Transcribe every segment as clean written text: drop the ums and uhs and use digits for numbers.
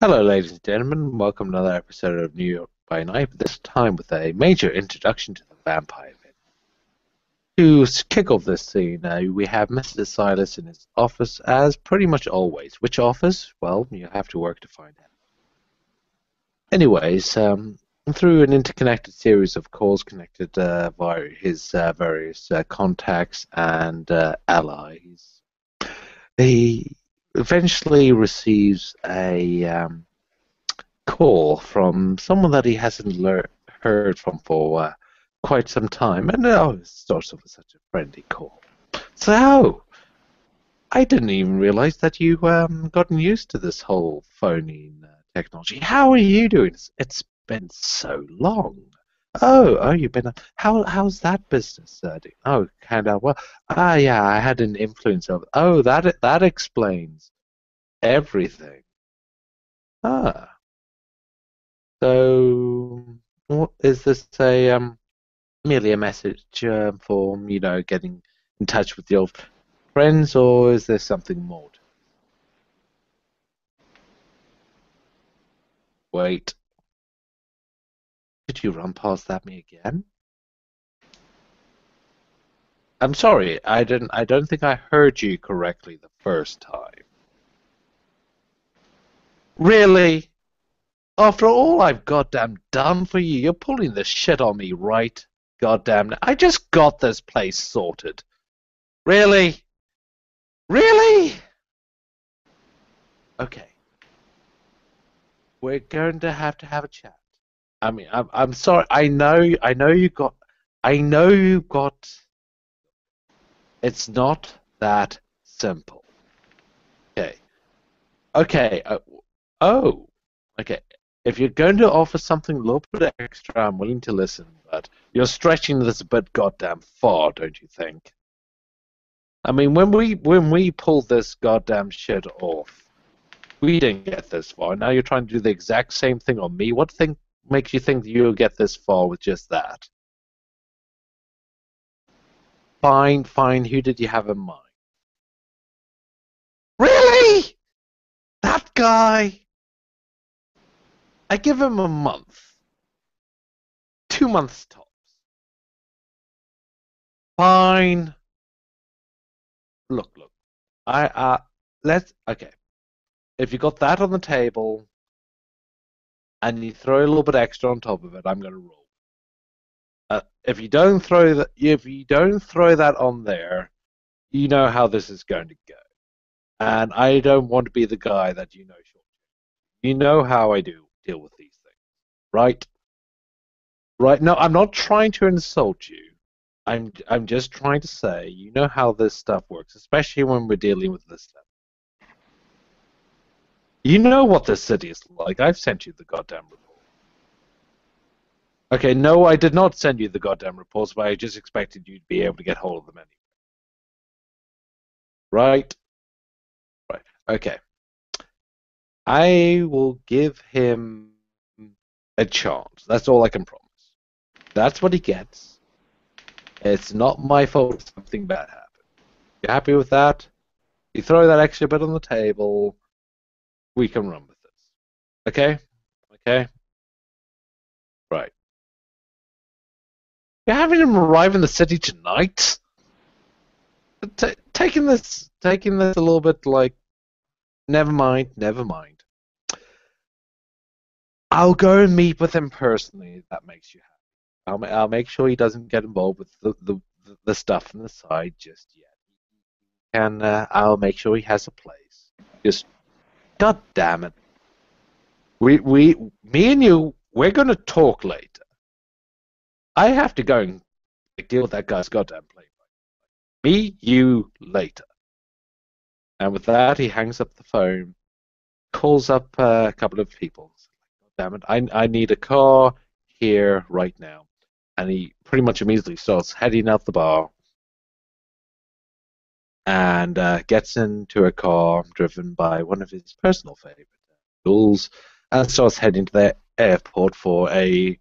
Hello, ladies and gentlemen. Welcome to another episode of New York by Night, but this time with a major introduction to the vampire bit. To kick off this scene, we have Mr. Silas in his office, as pretty much always. Which office? Well, you have to work to find out. Anyways, through an interconnected series of calls connected via his various contacts and allies, he eventually receives a call from someone that he hasn't heard from for quite some time, and it starts off with such a friendly call. So, I didn't even realize that you gotten used to this whole phoning technology. How are you doing? It's been so long. Oh, you've been. How's that business doing? Oh, kind of well. Yeah, I had an influence of. Oh, that explains everything. Ah. So, what is this a merely a message for getting in touch with your friends, or is there something more? Wait, did you run past that me again? I'm sorry, I didn't. I don't think I heard you correctly the first time. Really? After all I've goddamn done for you, you're pulling this shit on me, right? Goddamn! I just got this place sorted. Really? Really? Okay. We're going to have a chat. I mean, I'm sorry. I know you got. It's not that simple. Okay, okay. Oh, okay. If you're going to offer something a little bit extra, I'm willing to listen. But you're stretching this a bit goddamn far, don't you think? I mean, when we pulled this goddamn shit off, we didn't get this far. Now you're trying to do the exact same thing on me. What thing makes you think you'll get this far with just that? Fine, fine. Who did you have in mind? Really? That guy? I give him a month. 2 months tops. Fine. Look. I let's okay. If you got that on the table and you throw a little bit extra on top of it, I'm gonna roll. If you don't throw that on there, you know how this is going to go. And I don't want to be the guy that you know short. You know how I do deal with these things, right? Right? No, I'm not trying to insult you. I'm just trying to say, you know how this stuff works, especially when we're dealing with this stuff. You know what this city is like. I've sent you the goddamn report. Okay, no, I did not send you the goddamn reports, but I just expected you to be able to get hold of them anyway. Right? Right. Okay. I will give him a chance. That's all I can promise. That's what he gets. It's not my fault if something bad happened. You happy with that? You throw that extra bit on the table, we can run with this. Okay? Okay? Right. You're having him arrive in the city tonight? Taking this a little bit like, never mind, never mind. I'll go and meet with him personally if that makes you happy. I'll make sure he doesn't get involved with the stuff on the side just yet. And I'll make sure he has a place. Just, god damn it. Me and you, we're gonna talk later. I have to go and deal with that guy's goddamn plane. Me, you, later. And with that, he hangs up the phone, calls up a couple of people. Damn it, I need a car here right now. And he pretty much immediately starts heading out the bar and gets into a car driven by one of his personal favorite ghouls and starts heading to the airport for a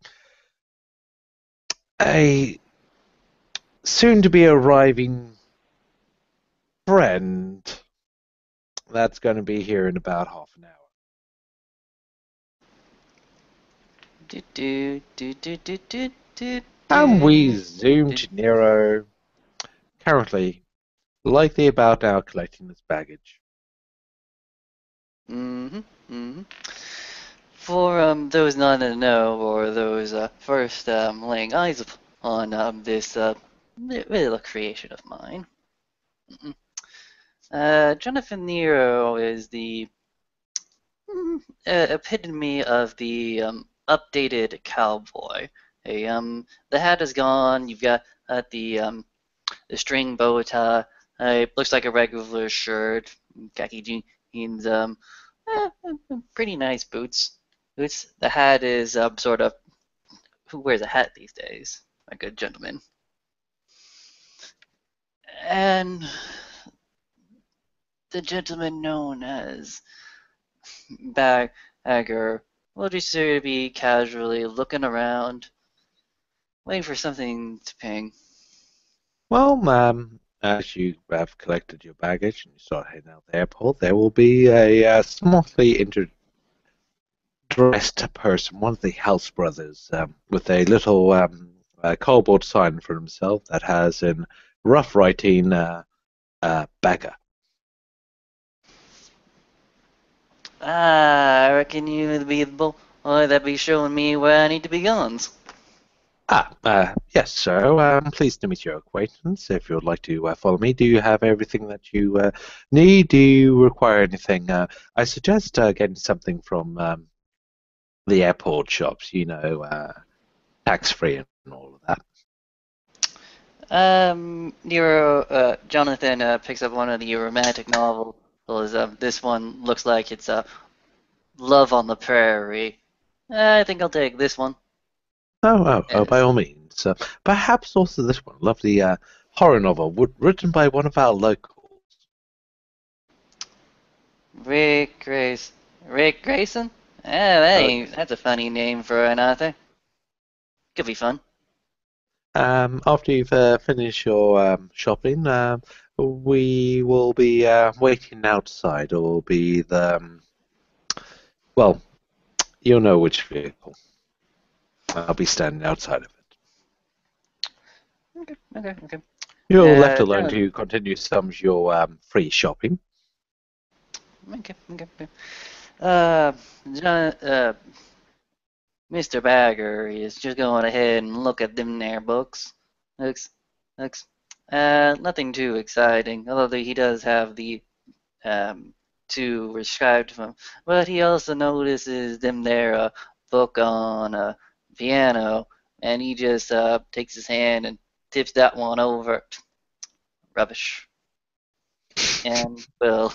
soon to be arriving friend that's going to be here in about half an hour. Do do do do do do do And we do zoom do. to Nero, currently likely about now collecting his baggage. Mm-hmm. Mm-hmm. For those not in the know, or those first laying eyes on this little creation of mine, Jonathan Nero is the epitome of the updated cowboy. Hey, the hat is gone. You've got the string bow tie. It looks like a regular shirt, khaki jeans, pretty nice boots. Boots. The hat is sort of who wears a hat these days, my good gentleman. And the gentleman known as Bagger will just sort of be casually looking around, waiting for something to ping. Well, as you have collected your baggage and you start heading out the airport, there will be a smartly dressed person, one of the House brothers, with a little cardboard sign for himself that has in rough writing Bagger. I reckon you would be the boy that be showing me where I need to be going. Yes, so pleased to meet your acquaintance. If you would like to follow me, do you have everything that you need? Do you require anything? I suggest getting something from the airport shops, tax free and all of that. Jonathan picks up one of the romantic novels. This one looks like it's Love on the Prairie. I think I'll take this one. Oh, by Yes. all means. Perhaps also this one, lovely horror novel written by one of our locals. Rick Grace. Rick Grayson? Yes. That's a funny name for an author. Could be fun. After you've finished your shopping, we will be waiting outside. It will be well, you'll know which vehicle. I'll be standing outside of it. Okay, okay, okay. You're left alone John, to continue some of your free shopping. okay, okay, okay. Uh, John, Mr. Bagger is just going ahead and look at them there books. Looks, looks, nothing too exciting, although he does have the two prescribed to him. But he also notices them there book on a piano, and he just takes his hand and tips that one over. Rubbish. And will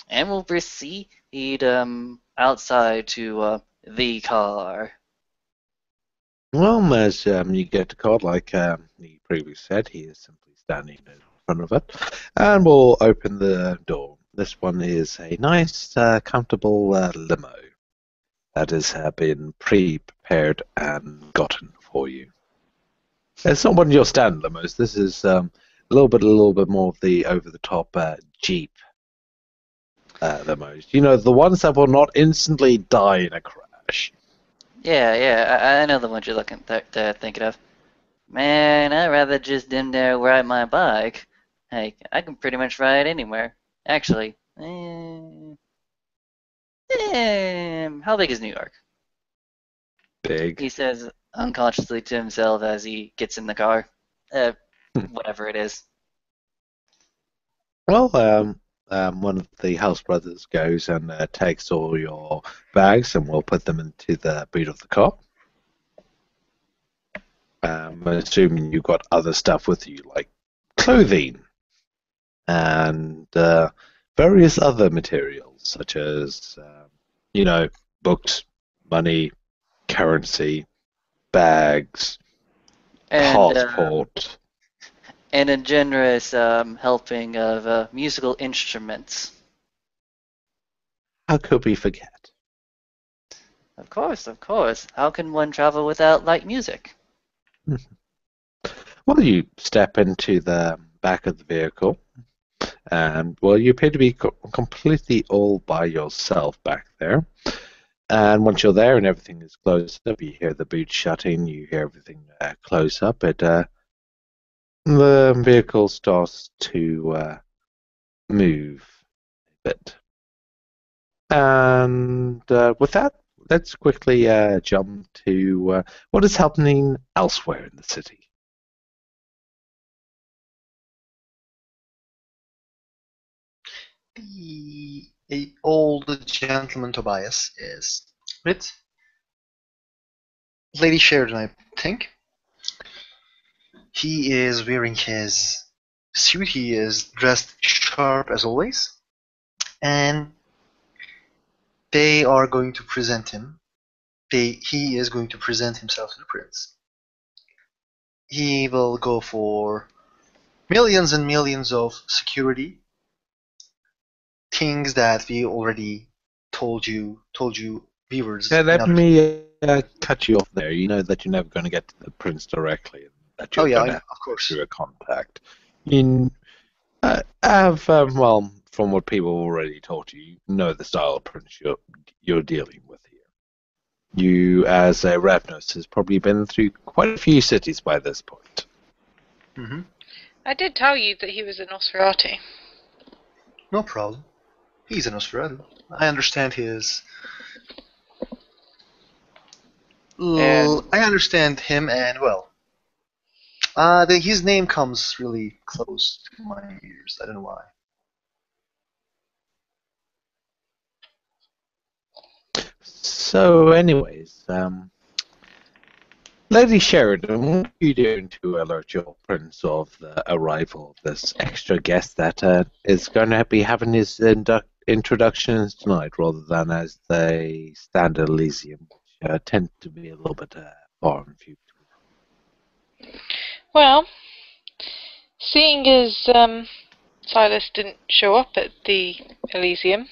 and will proceed outside to the car. Well, as you get the card, like he previously said, he is simply standing in front of it, and we'll open the door. This one is a nice, comfortable limo that has been pre-prepared and gotten for you. It's not one of your standard limos. This is a little bit more of the over-the-top Jeep limos. You know, the ones that will not instantly die in a crash. Yeah, yeah, I know the ones you're thinking of. Man, I'd rather just dim there ride my bike. Hey, I can pretty much ride anywhere. Actually, how big is New York? Big. He says unconsciously to himself as he gets in the car. Uh, Whatever it is. Well, one of the house brothers goes and takes all your bags, and we'll put them into the boot of the car. Assuming you've got other stuff with you, like clothing and various other materials, such as, you know, books, money, currency, bags, And passport. and a generous helping of musical instruments. How could we forget? Of course, of course. How can one travel without light music? Well, you step into the back of the vehicle, and well, you appear to be completely all by yourself back there. And once you're there and everything is closed up, you hear the boot shutting, you hear everything close up. The vehicle starts to move a bit. And with that, let's quickly jump to what is happening elsewhere in the city. The old gentleman Tobias is with Lady Sheridan, I think. He is wearing his suit. He is dressed sharp as always, and they are going to present him. He is going to present himself to the prince. He will go for millions and millions of security, things that we already told you viewers in Let other. me cut you off there. You know that you're never going to get to the prince directly, and that Oh you're yeah, going to have of course. through a contact. You have well, from what people already told you, you know the style of prince you're dealing with here. You, as a Ravnos, has probably been through quite a few cities by this point. Mm-hmm. I did tell you that he was a Nosferatu. No problem. He's a Nosferatu. I understand his. And I understand him, and well, his name comes really close to my ears. I don't know why. So, anyways, Lady Sheridan, what are you doing to alert your prince of the arrival of this extra guest that is going to be having his introductions tonight rather than as they stand at Elysium, which tend to be a little bit far and few between? Well, seeing as Silas didn't show up at the Elysium,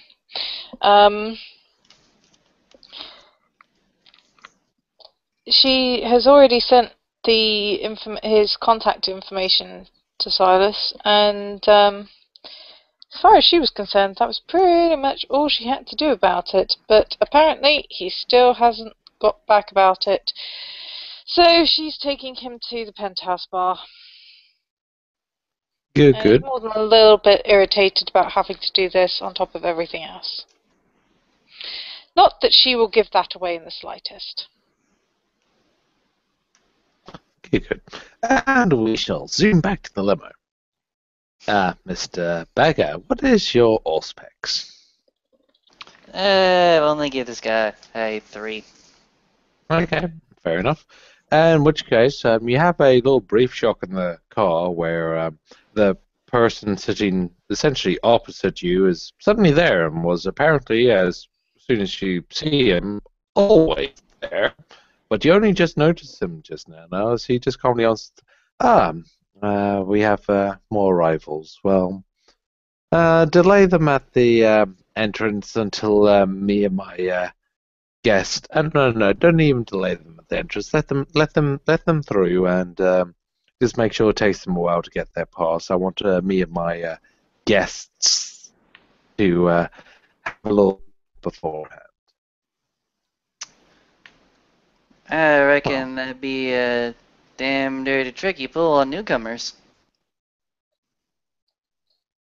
she has already sent his contact information to Silas, and as far as she was concerned, that was pretty much all she had to do about it. But apparently, he still hasn't got back about it. So she's taking him to the penthouse bar. Good, And good. he's more than a little bit irritated about having to do this on top of everything else. Not that she will give that away in the slightest. Good, good. And we shall zoom back to the limo. Mr. Bagger, what is your specs? I'll only give this guy a 3. Okay, fair enough. In which case, you have a little brief shock in the car where the person sitting essentially opposite you is suddenly there and was apparently, as soon as you see him, always there. But you only just noticed him just now. Now, as he just calmly answers, we have more arrivals. Well, delay them at the entrance until me and my guest. And no, don't even delay them at the entrance. Let them through, and just make sure it takes them a while to get their pass. I want me and my guests to have a little beforehand. I reckon that'd be a damn dirty trick you pull on newcomers.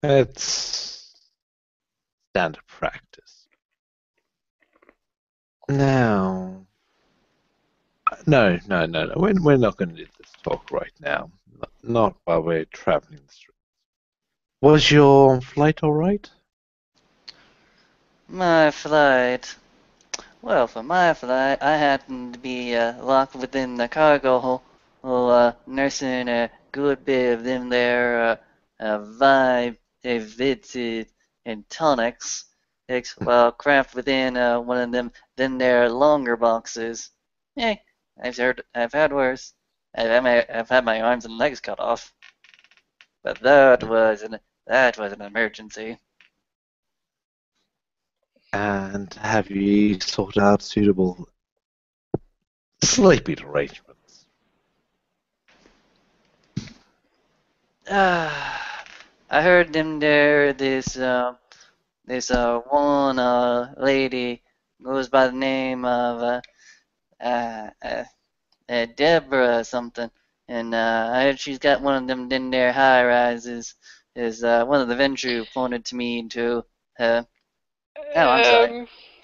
It's standard practice. Now, no. We're not going to do this talk right now. Not while we're traveling the streets. Was your flight all right? My flight. Well, for my flight, I happened to be locked within the cargo hole, nursing a good bit of them there vibe, and tonics, while cramped within one of them there longer boxes. Hey, I've had worse. I've had my arms and legs cut off, but that was an emergency. And have you sorted out suitable sleeping arrangements? I heard them there. This one lady goes by the name of uh, uh, Deborah something, and I heard she's got one of them in there high rises. Is one of the Ventru pointed to me to her. Oh, I'm sorry,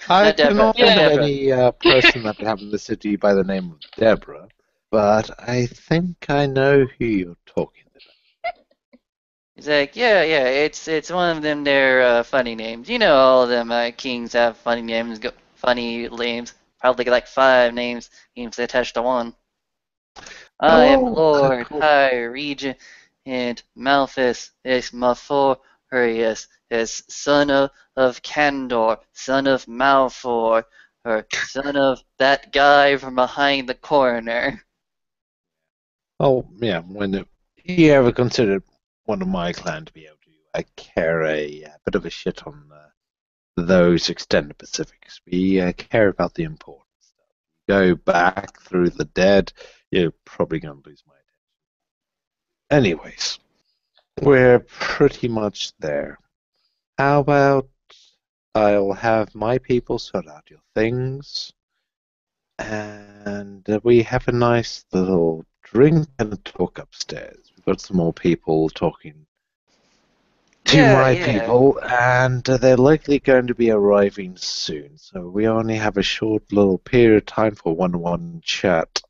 I not Deborah, cannot just think of Yeah. Deborah. any person that would have in the city by the name of Deborah, but I think I know who you're talking about. He's like, yeah, it's one of them there funny names. You know, all of them kings have funny names, funny names. Probably like 5 names, even if they attached to one. I am Oh, Lord High Regent, and Malthus is Malfurius, is son of Candor, son of Malfoy, or son of that guy from behind the corner. oh, yeah. When you ever considered one of my clan to be able to care a bit of a shit on those extended Pacifics. We care about the important stuff. Go back through the dead, you're probably going to lose my attention. Anyways, we're pretty much there. How about I'll have my people sort out your things, and we have a nice little drink and talk upstairs. We've got some more people talking to Yeah, my yeah, people, and they're likely going to be arriving soon. So we only have a short little period of time for one-on-one chat.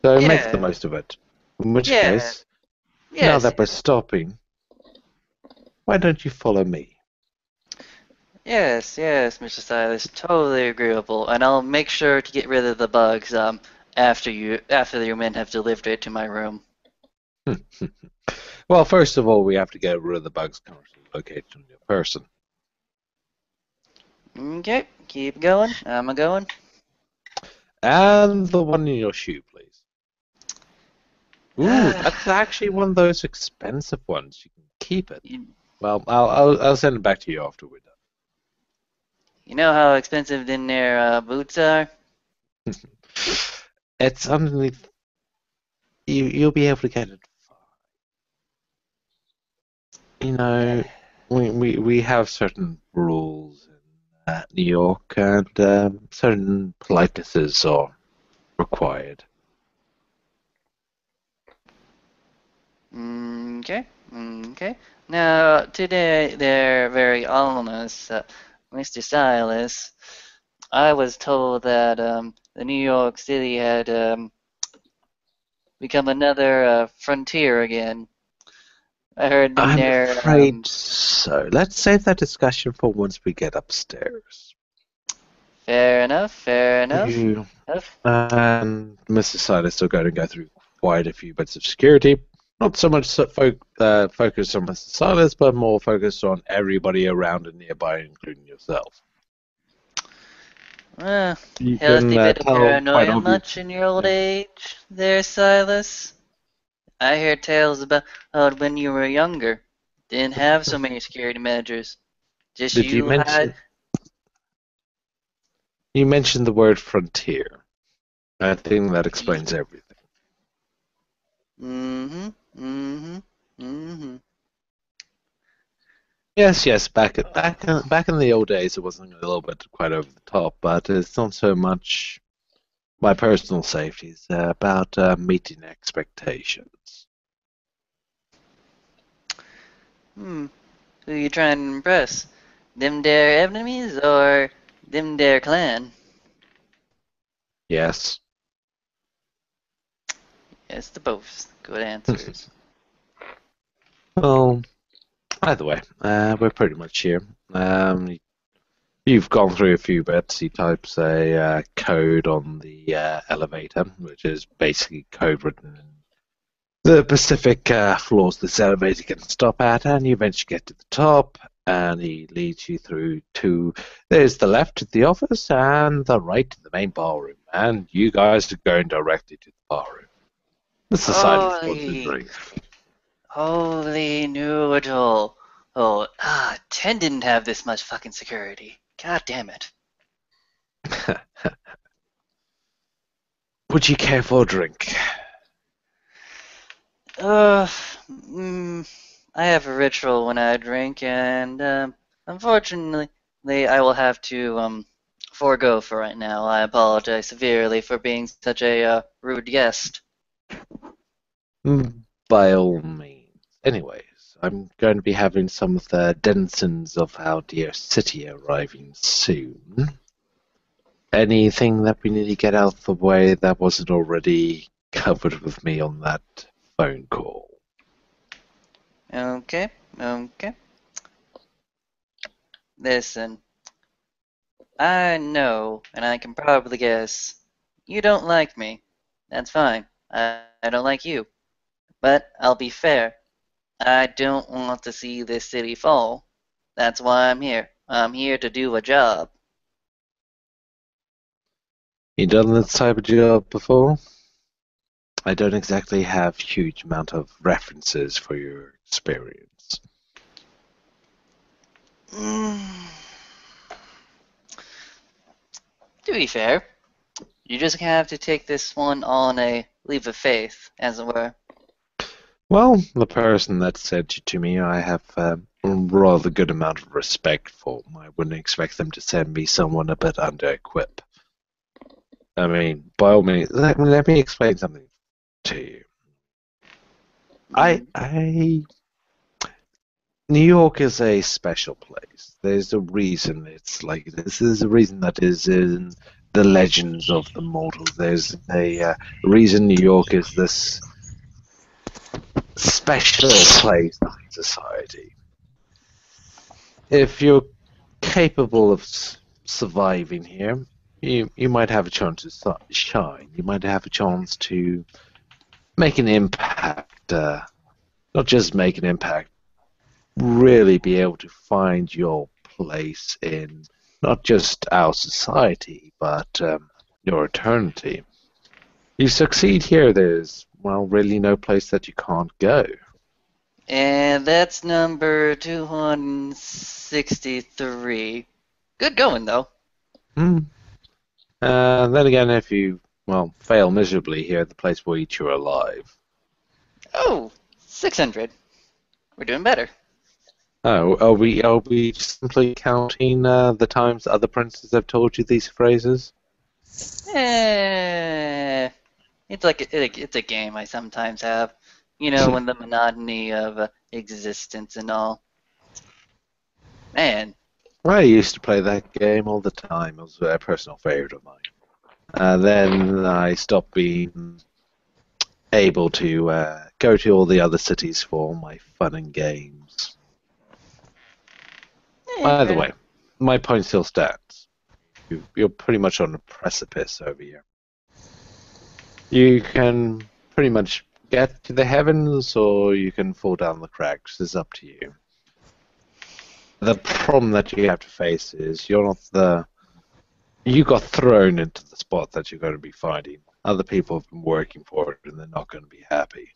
So make the yeah, most of it. In which yeah, case, now yes, that we're stopping, why don't you follow me? yes, Mr. Silas, totally agreeable, and I'll make sure to get rid of the bugs after your men have delivered it to my room. Well, first of all, we have to get rid of the bugs currently located on your person. Okay, keep going. I'm a going. And the one in your shoe, please. Ooh, Uh, that's actually one of those expensive ones. You can keep it. you, Well, I'll send it back to you after we're you know how expensive them their boots are? done. It's underneath. You'll be able to get it. You know, we have certain rules in New York, and certain politenesses are required. Okay, okay. Now, today they're very ominous, Mr. Silas. I was told that the New York City had become another frontier again. I heard them I'm there. afraid so. Let's save that discussion for once we get upstairs. Fair enough, fair enough. You and Mr. Silas are going to go through quite a few bits of security. Not so much focused on Mr. Silas, but more focused on everybody around and nearby, including yourself. You can Healthy bit of tell quite paranoia much obviously. in your old Yeah. age there, Silas? I hear tales about when you were younger. Didn't have so many security measures. Just Did you you hide. mention you mentioned the word frontier? I think that explains everything. Mm-hmm, mm-hmm, mm-hmm. Yes, back in the old days, it wasn't a little bit quite over the top, but it's not so much my personal safety. It's about meeting expectations. Who you trying to impress? Them there enemies or them there clan? Yes. Yes, to both. Good answers. Well, either way, we're pretty much here. You've gone through a few bits. He types a code on the elevator, which is basically code written in the Pacific floors this elevator can stop at, and you eventually get to the top, and he leads you through to. There's the left to the office, and the right to the main ballroom, and you guys are going directly to the ballroom. Mr. Silas wants a Holy, drink. holy noodle. Oh, 10 didn't have this much fucking security. God damn it. Would you care for a drink? Uh, mm, I have a ritual when I drink, and unfortunately, I will have to forego for right now. I apologize severely for being such a rude guest. By all means. Anyways, I'm going to be having some of the denizens of our dear city arriving soon. Anything that we need to get out of the way that wasn't already covered with me on that phone call? Okay, okay. Listen, I know, and I can probably guess, you don't like me. That's fine. I don't like you. But I'll be fair. I don't want to see this city fall. That's why I'm here. I'm here to do a job. You done this type of job before? I don't exactly have huge amount of references for your experience. To be fair, you just have to take this one on a leap of faith, as it were. Well, the person that sent you to me, I have a rather good amount of respect for. I wouldn't expect them to send me someone a bit under-equipped. I mean, by all means, let me explain something to you. New York is a special place. There's a reason it's like this. There's a reason that is in the legends of the mortal. There's a reason New York is this special place in society. If you're capable of surviving here, you might have a chance to shine. You might have a chance to make an impact. Not just make an impact, really be able to find your place in not just our society, but your eternity. You succeed here, there's, well, really no place that you can't go. And that's number 263. Good going, though. Then again, if you, well, fail miserably here, the place will eat you alive. Oh, 600. We're doing better. Oh, are we simply counting the times other princes have told you these phrases? It's like it's a game I sometimes have. You know, when the monotony of existence and all. Man, I used to play that game all the time. It was a personal favorite of mine. Then I stopped being able to go to all the other cities for my fun and games. By the way, my point still stands. You're pretty much on a precipice over here. You can pretty much get to the heavens, or you can fall down the cracks. It's up to you. The problem that you have to face is you're not the... You got thrown into the spot that you're going to be fighting. Other people have been working for it, and they're not going to be happy.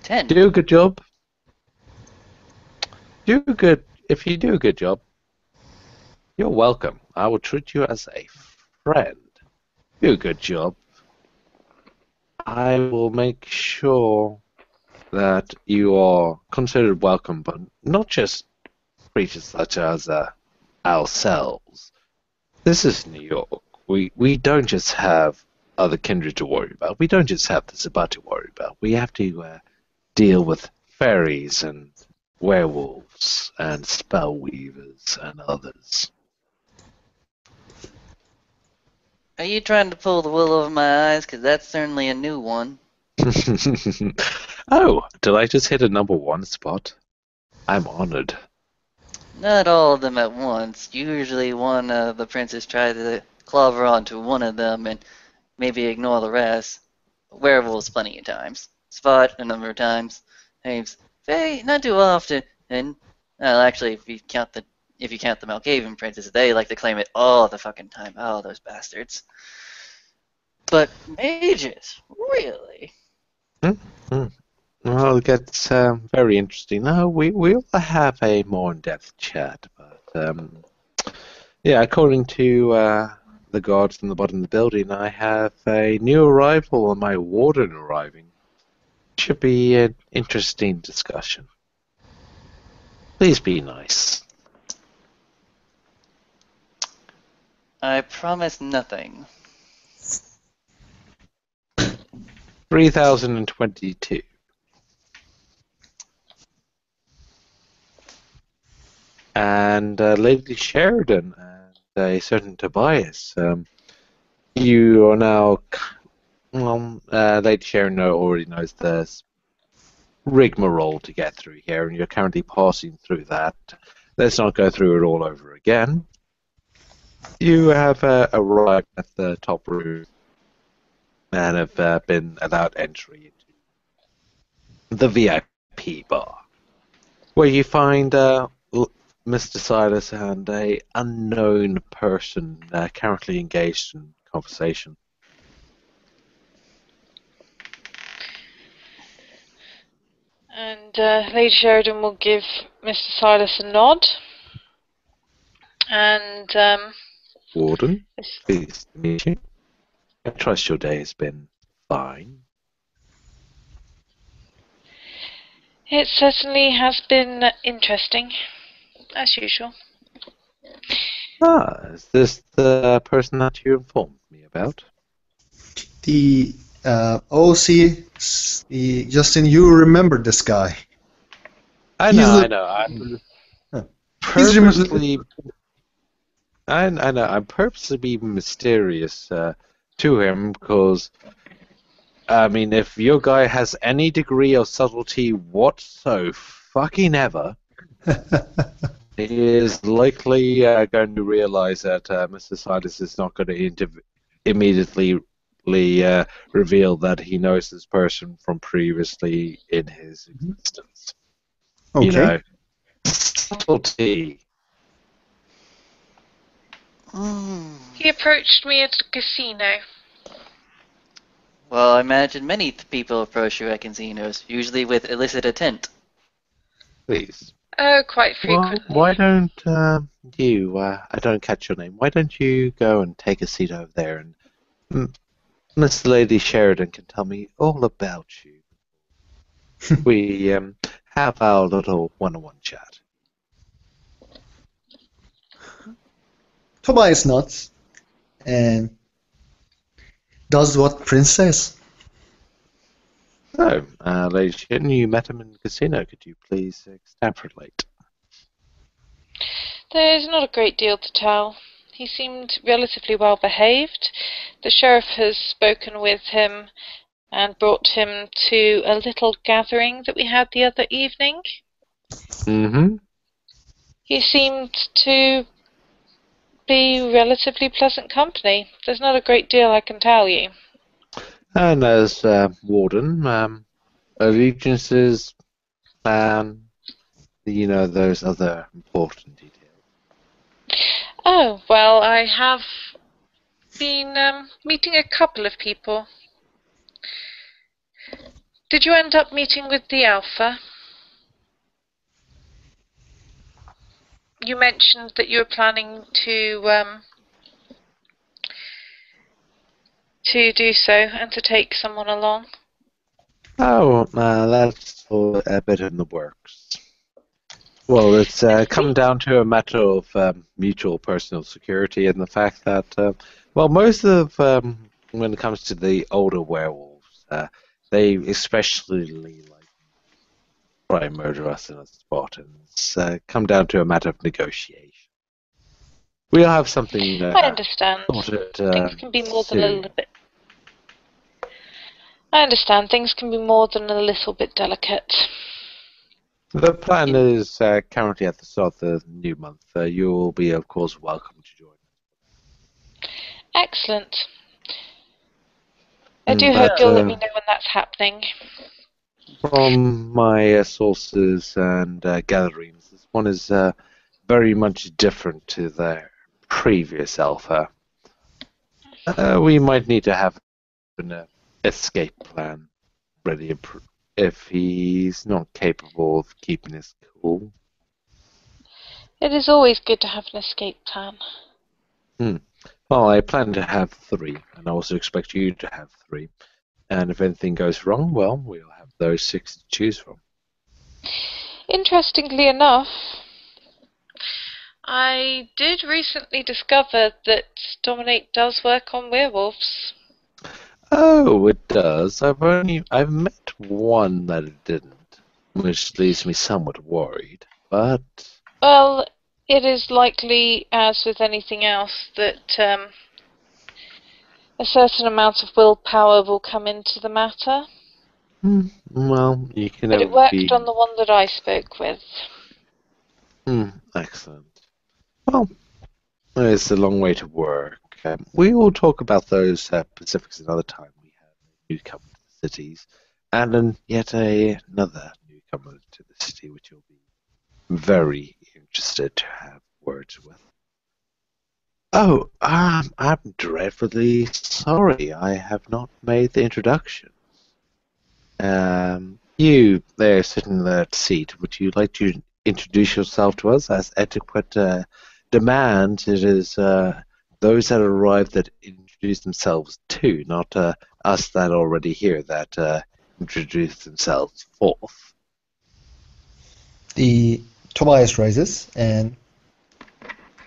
10. Do a good job. If you do a good job, you're welcome. I will treat you as a friend. Do a good job. I will make sure that you are considered welcome, but not just creatures such as ourselves. This is New York. We don't just have other kindred to worry about. We don't just have the Sabbat to worry about. We have to deal with fairies and werewolves and spellweavers and others. Are you trying to pull the wool over my eyes? Because that's certainly a new one. Oh, did I just hit a #1 spot? I'm honored. Not all of them at once. Usually one of the princes tries to clobber onto one of them and maybe ignore the rest. Werewolves plenty of times. Spot a number of times. Names Faye not too often. And well, actually, if you count the Malkavian princes, they like to claim it all the fucking time. Oh, those bastards. But mages, really? Well, it gets very interesting. No, we'll have a more in-depth chat, but yeah, according to the guards from the bottom of the building, I have a new arrival on my warden arriving. Should be an interesting discussion. Please be nice. I promise nothing. 3,022. And Lady Sheridan and a certain Tobias. You are now. Lady Sheridan already knows there's rigmarole to get through here, and you're currently passing through that. Let's not go through it all over again. You have arrived at the top room and have been allowed entry into the VIP bar, where you find Mr. Silas and a unknown person currently engaged in conversation. And Lady Sheridan will give Mr. Silas a nod. And Warden, pleased to meet you. I trust your day has been fine. it certainly has been interesting, as usual. Ah, is this the person that you informed me about? The OC, Justin, you remember this guy. I He's know, a- I know. I'm He's purposely, I know. I'm purposely being mysterious to him because, I mean, if your guy has any degree of subtlety whatsoever, fucking ever, he is likely going to realize that Mr. Silas is not going to immediately reveal that he knows this person from previously in his existence. Okay. You know, subtlety. He approached me at the casino. Well, I imagine many people approach you at casinos, usually with illicit intent. Please. Oh, quite Well, frequently. why don't you, I don't catch your name, why don't you go and take a seat over there and Miss Lady Sheridan can tell me all about you. We have our little one-on-one chat. Tobias nods and does what Prince says. So, Lady Sheridan, you met him in the casino. Could you please extrapolate? There's not a great deal to tell. He seemed relatively well behaved. The sheriff has spoken with him and brought him to a little gathering that we had the other evening. Mm-hmm. He seemed to be relatively pleasant company. There's not a great deal I can tell you. And as Warden, allegiances, you know, those other important details. Oh, well, I have been meeting a couple of people. Did you end up meeting with the Alpha? You mentioned that you were planning to do so and to take someone along. Oh, that's all a bit in the works. Well, it's come down to a matter of mutual personal security and the fact that, well, most of, when it comes to the older werewolves, they especially like try and murder us in a spot, and it's come down to a matter of negotiation. We'll have something I understand. sorted Things can be more than a soon. little bit. I understand. Things can be more than a little bit delicate. The plan is currently at the start of the new month. You will be, of course, welcome to join. Excellent. I do hope you'll let me know when that's happening. From my sources and gatherings, this one is very much different to their previous alpha. We might need to have an escape plan ready if he's not capable of keeping his cool. It is always good to have an escape plan. Well, I plan to have 3, and I also expect you to have 3. And if anything goes wrong, well, we'll have those 6 to choose from. Interestingly enough, I did recently discover that Dominate does work on werewolves. Oh, it does. I've met one that it didn't, which leaves me somewhat worried. But Well, it is likely, as with anything else, that a certain amount of willpower will come into the matter. well, you can But never it worked be. on the one that I spoke with. Excellent. Well, it's a long way to work. We will talk about those specifics another time. We have a newcomer to the cities, and then yet another newcomer to the city, which you'll be very interested to have words with. Oh, I'm dreadfully sorry. I have not made the introduction. You there sitting in that seat, would you like to introduce yourself to us as etiquette demands? It is those that arrive that introduce themselves to, not us that are already here that introduce themselves forth. The Tobias rises and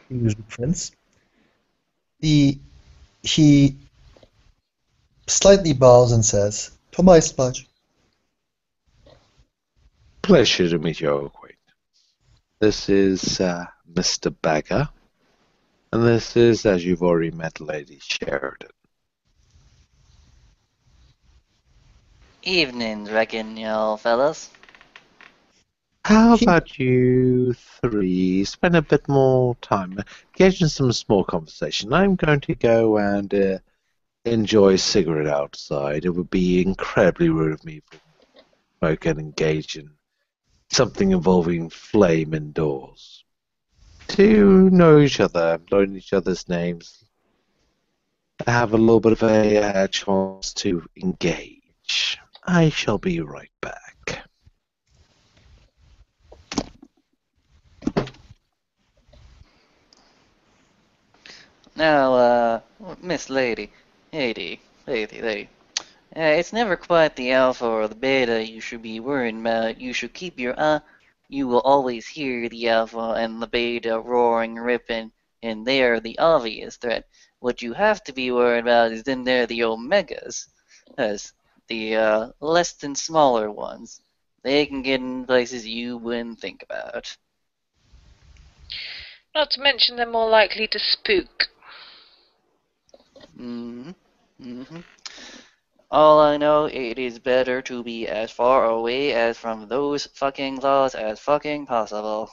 fingers the prince. He slightly bows and says, Tobias Budge. Pleasure to meet your acquaintance. This is Mr. Bagger, and this is, as you've already met, Lady Sheridan. Evening, reckon y'all fellas. How He- about you three spend a bit more time getting some small conversation? I'm going to go and enjoy a cigarette outside. It would be incredibly rude of me if I can engage in something involving flame indoors. To know each other, learn each other's names, have a little bit of a chance to engage. I shall be right back. Now, Miss Lady. It's never quite the alpha or the beta you should be worrying about. You should keep your eye. You will always hear the alpha and the beta roaring, ripping, and they are the obvious threat. What you have to be worried about is then there the omegas, as the less than smaller ones. They can get in places you wouldn't think about. Not to mention they're more likely to spook. Mm-hmm. Mm-hmm. All I know, it is better to be as far away as from those fucking laws as fucking possible.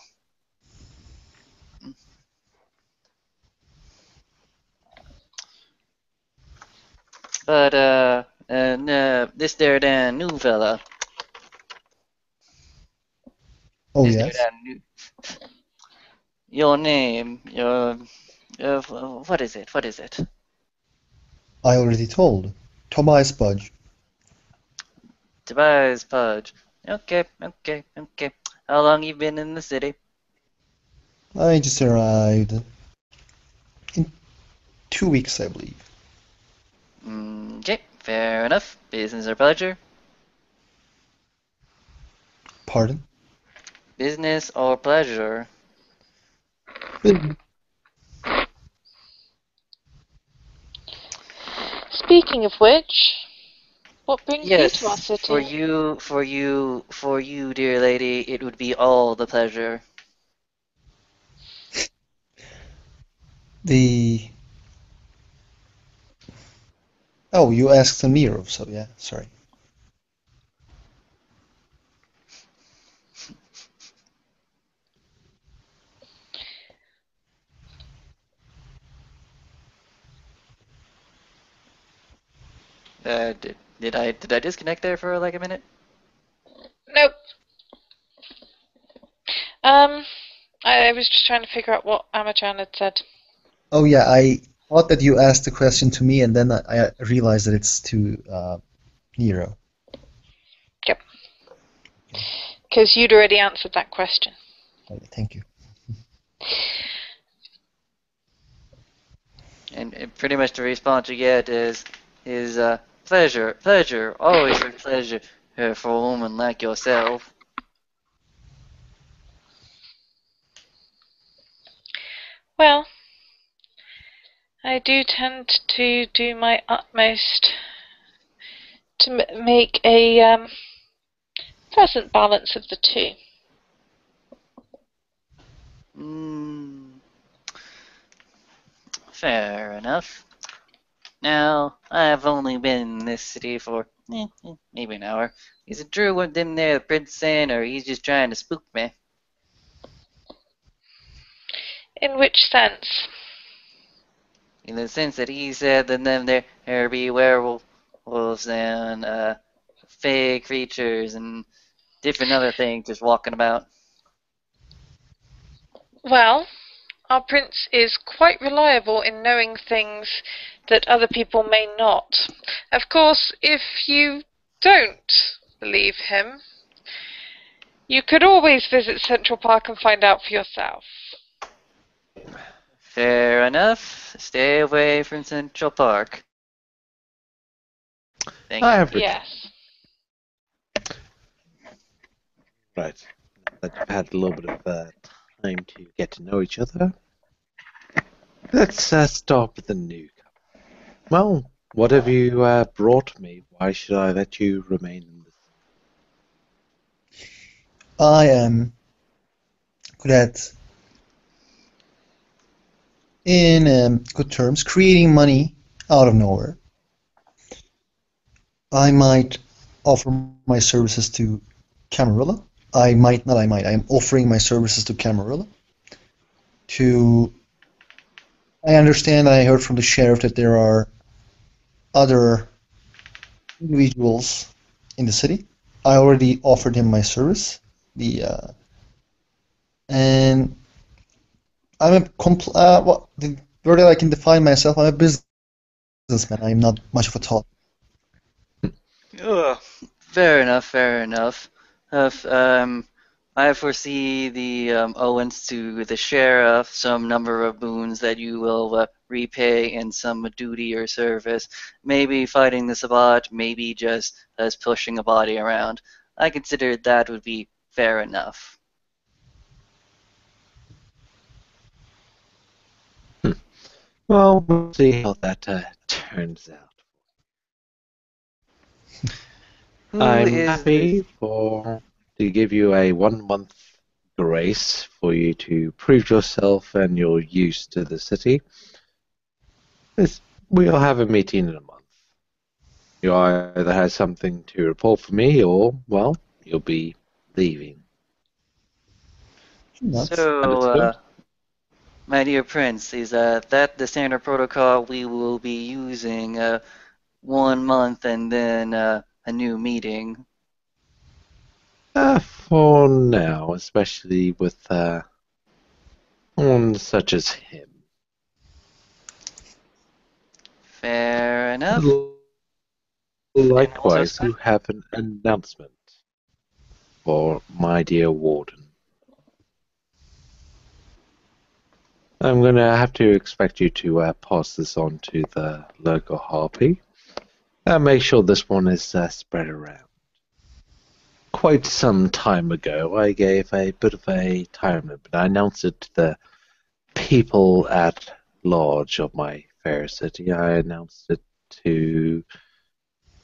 But, this there damn new fella. Oh, This there yes. damn new. Your name, what is it? What is it? I already told. Tobias Budge. Tobias Pudge. Okay. How long you been in the city? I just arrived in 2 weeks, I believe. Okay, fair enough. Business or pleasure? Pardon? Business or pleasure? Speaking of which, what brings you to our Yes, city? for you, dear lady, it would be all the pleasure. The Oh, you asked a Nero, so yeah, sorry. Did I disconnect there for like a minute? Nope. I was just trying to figure out what Amachan had said. Oh yeah, I thought that you asked the question to me, and then I realized that it's to Nero. Yep. Because you'd already answered that question. Okay, thank you. And pretty much the response you get is pleasure, always a pleasure for a woman like yourself. Well, I do tend to do my utmost to make a pleasant balance of the two. Fair enough. Now, I've only been in this city for maybe an hour. Is it true what them there the prince saying, or he's just trying to spook me? In which sense? In the sense that he said that them there be werewolves and fey creatures and different other things just walking about. Well, our prince is quite reliable in knowing things that other people may not. Of course, if you don't believe him, you could always visit Central Park and find out for yourself. Fair enough. Stay away from Central Park. Thank I you. have returned. Yes. Right. That you've had a little bit of time to get to know each other. Let's start with the newcomer. Well, what have you brought me? Why should I let you remain in this? I am good at, in good terms, creating money out of nowhere. I might offer my services to Camarilla. I am offering my services to Camarilla. I understand, I heard from the sheriff that there are other individuals in the city. I already offered him my service. And I'm the word that I can define myself, I'm a businessman. I'm not much of a talker. Ugh. Fair enough, fair enough. I foresee the owens to the sheriff, some number of boons that you will repay in some duty or service. Maybe fighting the Sabbat, maybe just us pushing a body around. I consider that would be fair enough. Well, we'll see how that turns out. Who I'm is happy this? to give you a 1 month grace for you to prove yourself and your use to the city. We'll have a meeting in a month. You either have something to report for me, or well, you'll be leaving. Nuts. So, Understood? my dear Prince, is that the standard protocol we will be using 1 month and then a new meeting? For now, especially with one such as him. Fair enough. Likewise, you have an announcement for my dear warden. I'm going to have to expect you to pass this on to the local harpy. Make sure this one is spread around. Quite some time ago, I gave a bit of a time limit. I announced it to the people at large of my fair city. I announced it to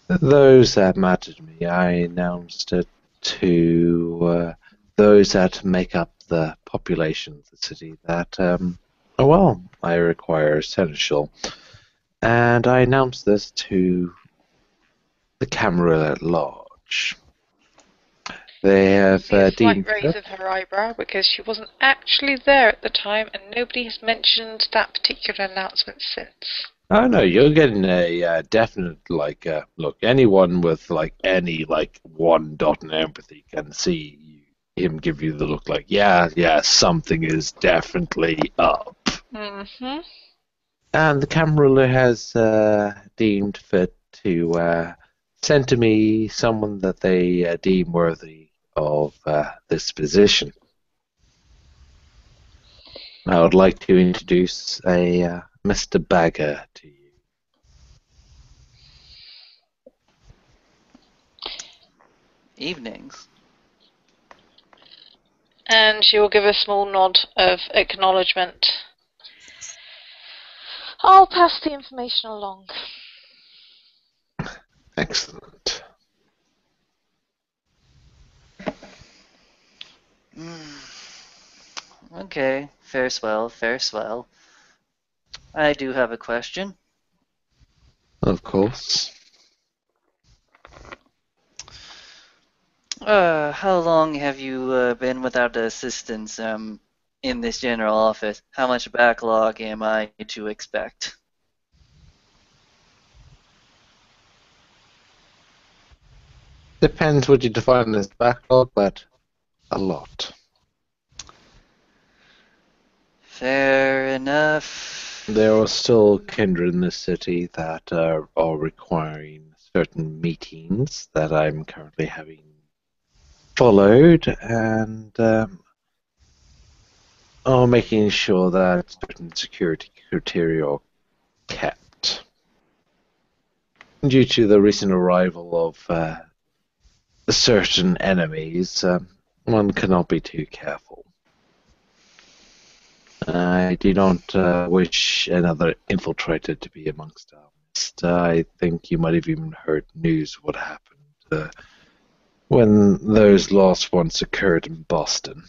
those that matter to me. I announced it to those that make up the population of the city that, I require essential. And I announced this to the camera at large. They have See a slight deemed raise of her eyebrow because she wasn't actually there at the time and nobody has mentioned that particular announcement since. Oh no, you're getting a definite look. Anyone with any one dot in empathy can see him give you the look like, yeah, something is definitely up. Mm-hmm. And the camera has deemed fit to send to me someone that they deem worthy of this position. I would like to introduce a Mr. Bagger to you. Evenings. And she will give a small nod of acknowledgement I'll pass the information along. Excellent. Okay, fair swell, fair swell. I do have a question. Of course. How long have you been without assistance in this general office? How much backlog am I to expect? Depends what you define as backlog, but a lot. Fair enough. There are still kindred in the city that are requiring certain meetings that I'm currently having followed, and are making sure that certain security criteria are kept. Due to the recent arrival of certain enemies, one cannot be too careful. I do not wish another infiltrator to be amongst our midst. I think you might have even heard news of what happened when those last ones occurred in Boston.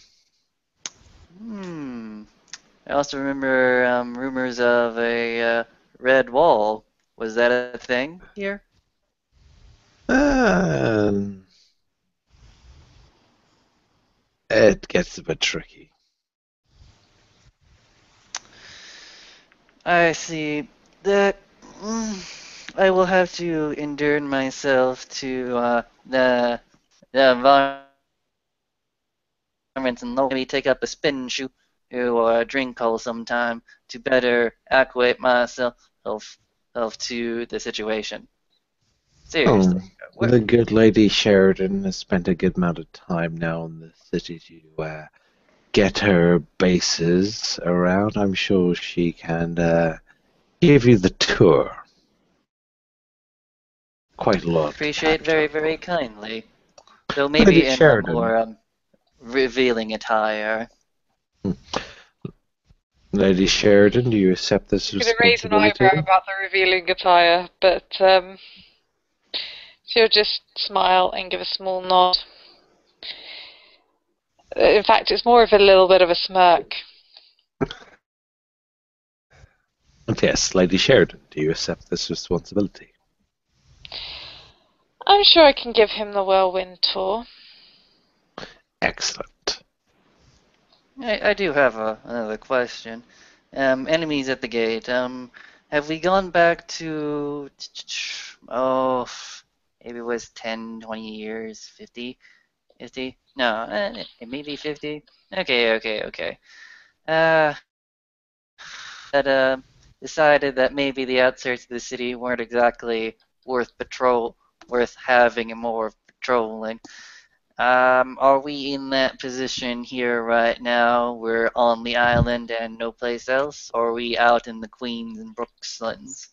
I also remember rumors of a red wall. Was that a thing here? It gets a bit tricky. I see. That I will have to endure myself to the environment and maybe take up a spin shoe or a drink hole sometime to better acclimate myself to the situation. Seriously. The good lady Sheridan has spent a good amount of time now in the city to get her bases around. I'm sure she can give you the tour. Quite a lot. Appreciate very, very kindly. Though Lady maybe in a Sheridan. more revealing attire. Lady Sheridan, do you accept this I'm going to raise an responsibility? eyebrow about the revealing attire, but she'll just smile and give a small nod. In fact, it's more of a little bit of a smirk. Yes, Lady Sheridan, do you accept this responsibility? I'm sure I can give him the whirlwind tour. Excellent. I do have another question. Enemies at the gate. Have we gone back to maybe it was 10, 20 years, 50, 50? No, maybe 50. Okay. That decided that maybe the outskirts of the city weren't exactly worth having more of patrolling. Are we in that position here right now? We're on the island and no place else? Or are we out in the Queens and Brookslands?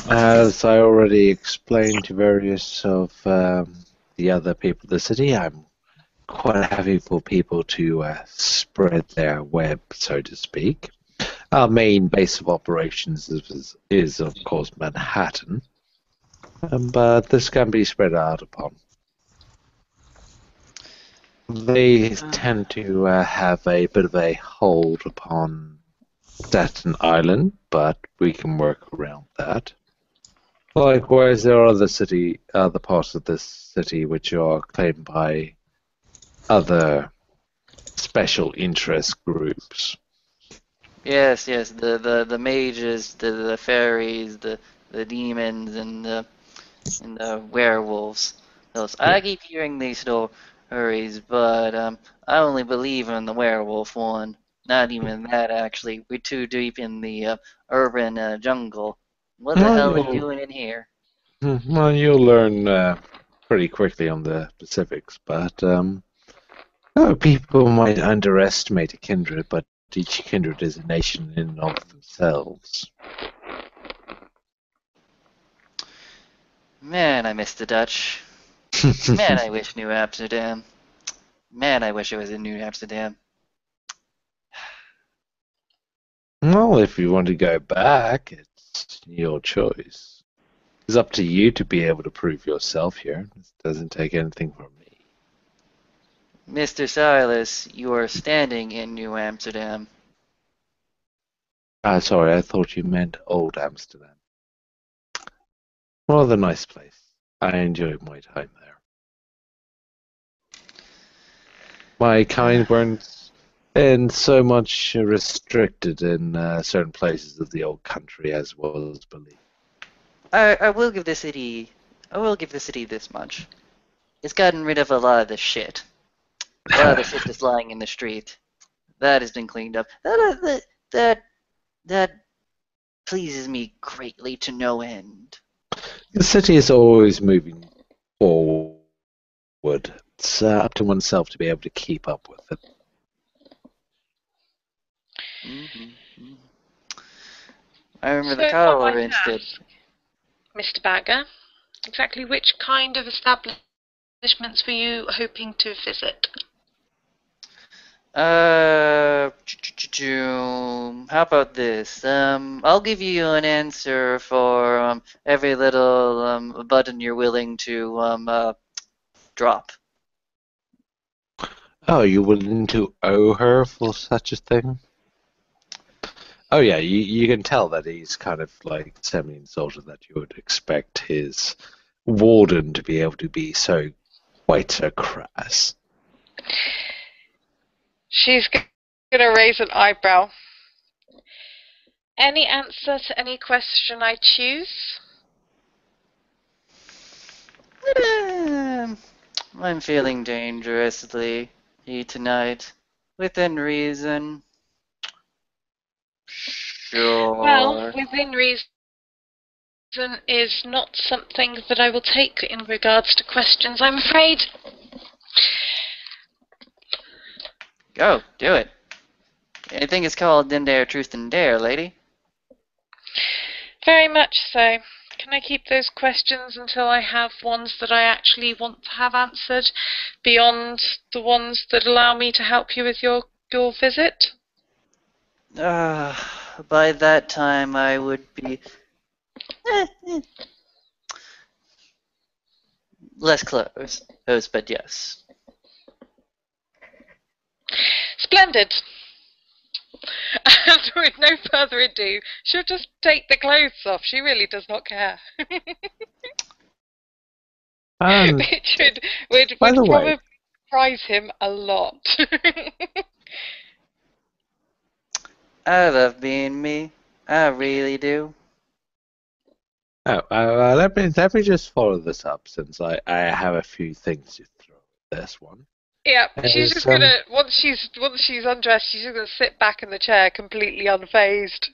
As I already explained to various of the other people of the city, I'm quite happy for people to spread their web, so to speak. Our main base of operations is of course, Manhattan, but this can be spread out upon. They tend to have a bit of a hold upon Staten Island, but we can work around that. Likewise, there are other parts of this city which are claimed by other special interest groups. Yes, the mages, the fairies, the demons, and the werewolves. I keep hearing these stories, but I only believe in the werewolf one. Not even that, actually. We're too deep in the urban jungle. What the hell are you doing in here? Well, you'll learn pretty quickly on the specifics, but people might underestimate a kindred, but each kindred is a nation in and of themselves. Man, I miss the Dutch. Man, I wish New Amsterdam. Man, I wish it was in New Amsterdam. Well, if you want to go back, it's your choice. It's up to you to be able to prove yourself here. It doesn't take anything from me. Mr. Silas, you are standing in New Amsterdam. Sorry, I thought you meant Old Amsterdam. Rather nice place. I enjoyed my time there. My kind weren't and so much restricted in certain places of the old country as was believed. I will give the city. I will give the city this much. It's gotten rid of a lot of the shit. A lot of the shit that's lying in the street. That has been cleaned up. That pleases me greatly to no end. The city is always moving forward. It's up to oneself to be able to keep up with it. Mm-hmm. I remember So the if I collar might instead. ask, Mr. Bagger, exactly which kind of establishments were you hoping to visit? How about this? I'll give you an answer for every little button you're willing to drop. Oh, you're willing to owe her for such a thing? Oh yeah, you can tell that he's kind of like semi-insulted that you would expect his warden to be able to be quite so crass. She's gonna raise an eyebrow. Any answer to any question I choose? I'm feeling dangerously tonight. Within reason. Well, Sure. within reason is not something that I will take in regards to questions, I'm afraid. Go, do it. Anything is called in dare, truth and dare, lady. Very much so. Can I keep those questions until I have ones that I actually want to have answered, beyond the ones that allow me to help you with your visit? By that time I would be less close, but yes. Splendid. And with no further ado, she'll just take the clothes off. She really does not care. Which would By the probably way, surprise him a lot. I love being me. I really do. let me just follow this up since I have a few things to throw at this one. Yeah, she's As, just gonna once she's undressed, she's just gonna sit back in the chair completely unfazed.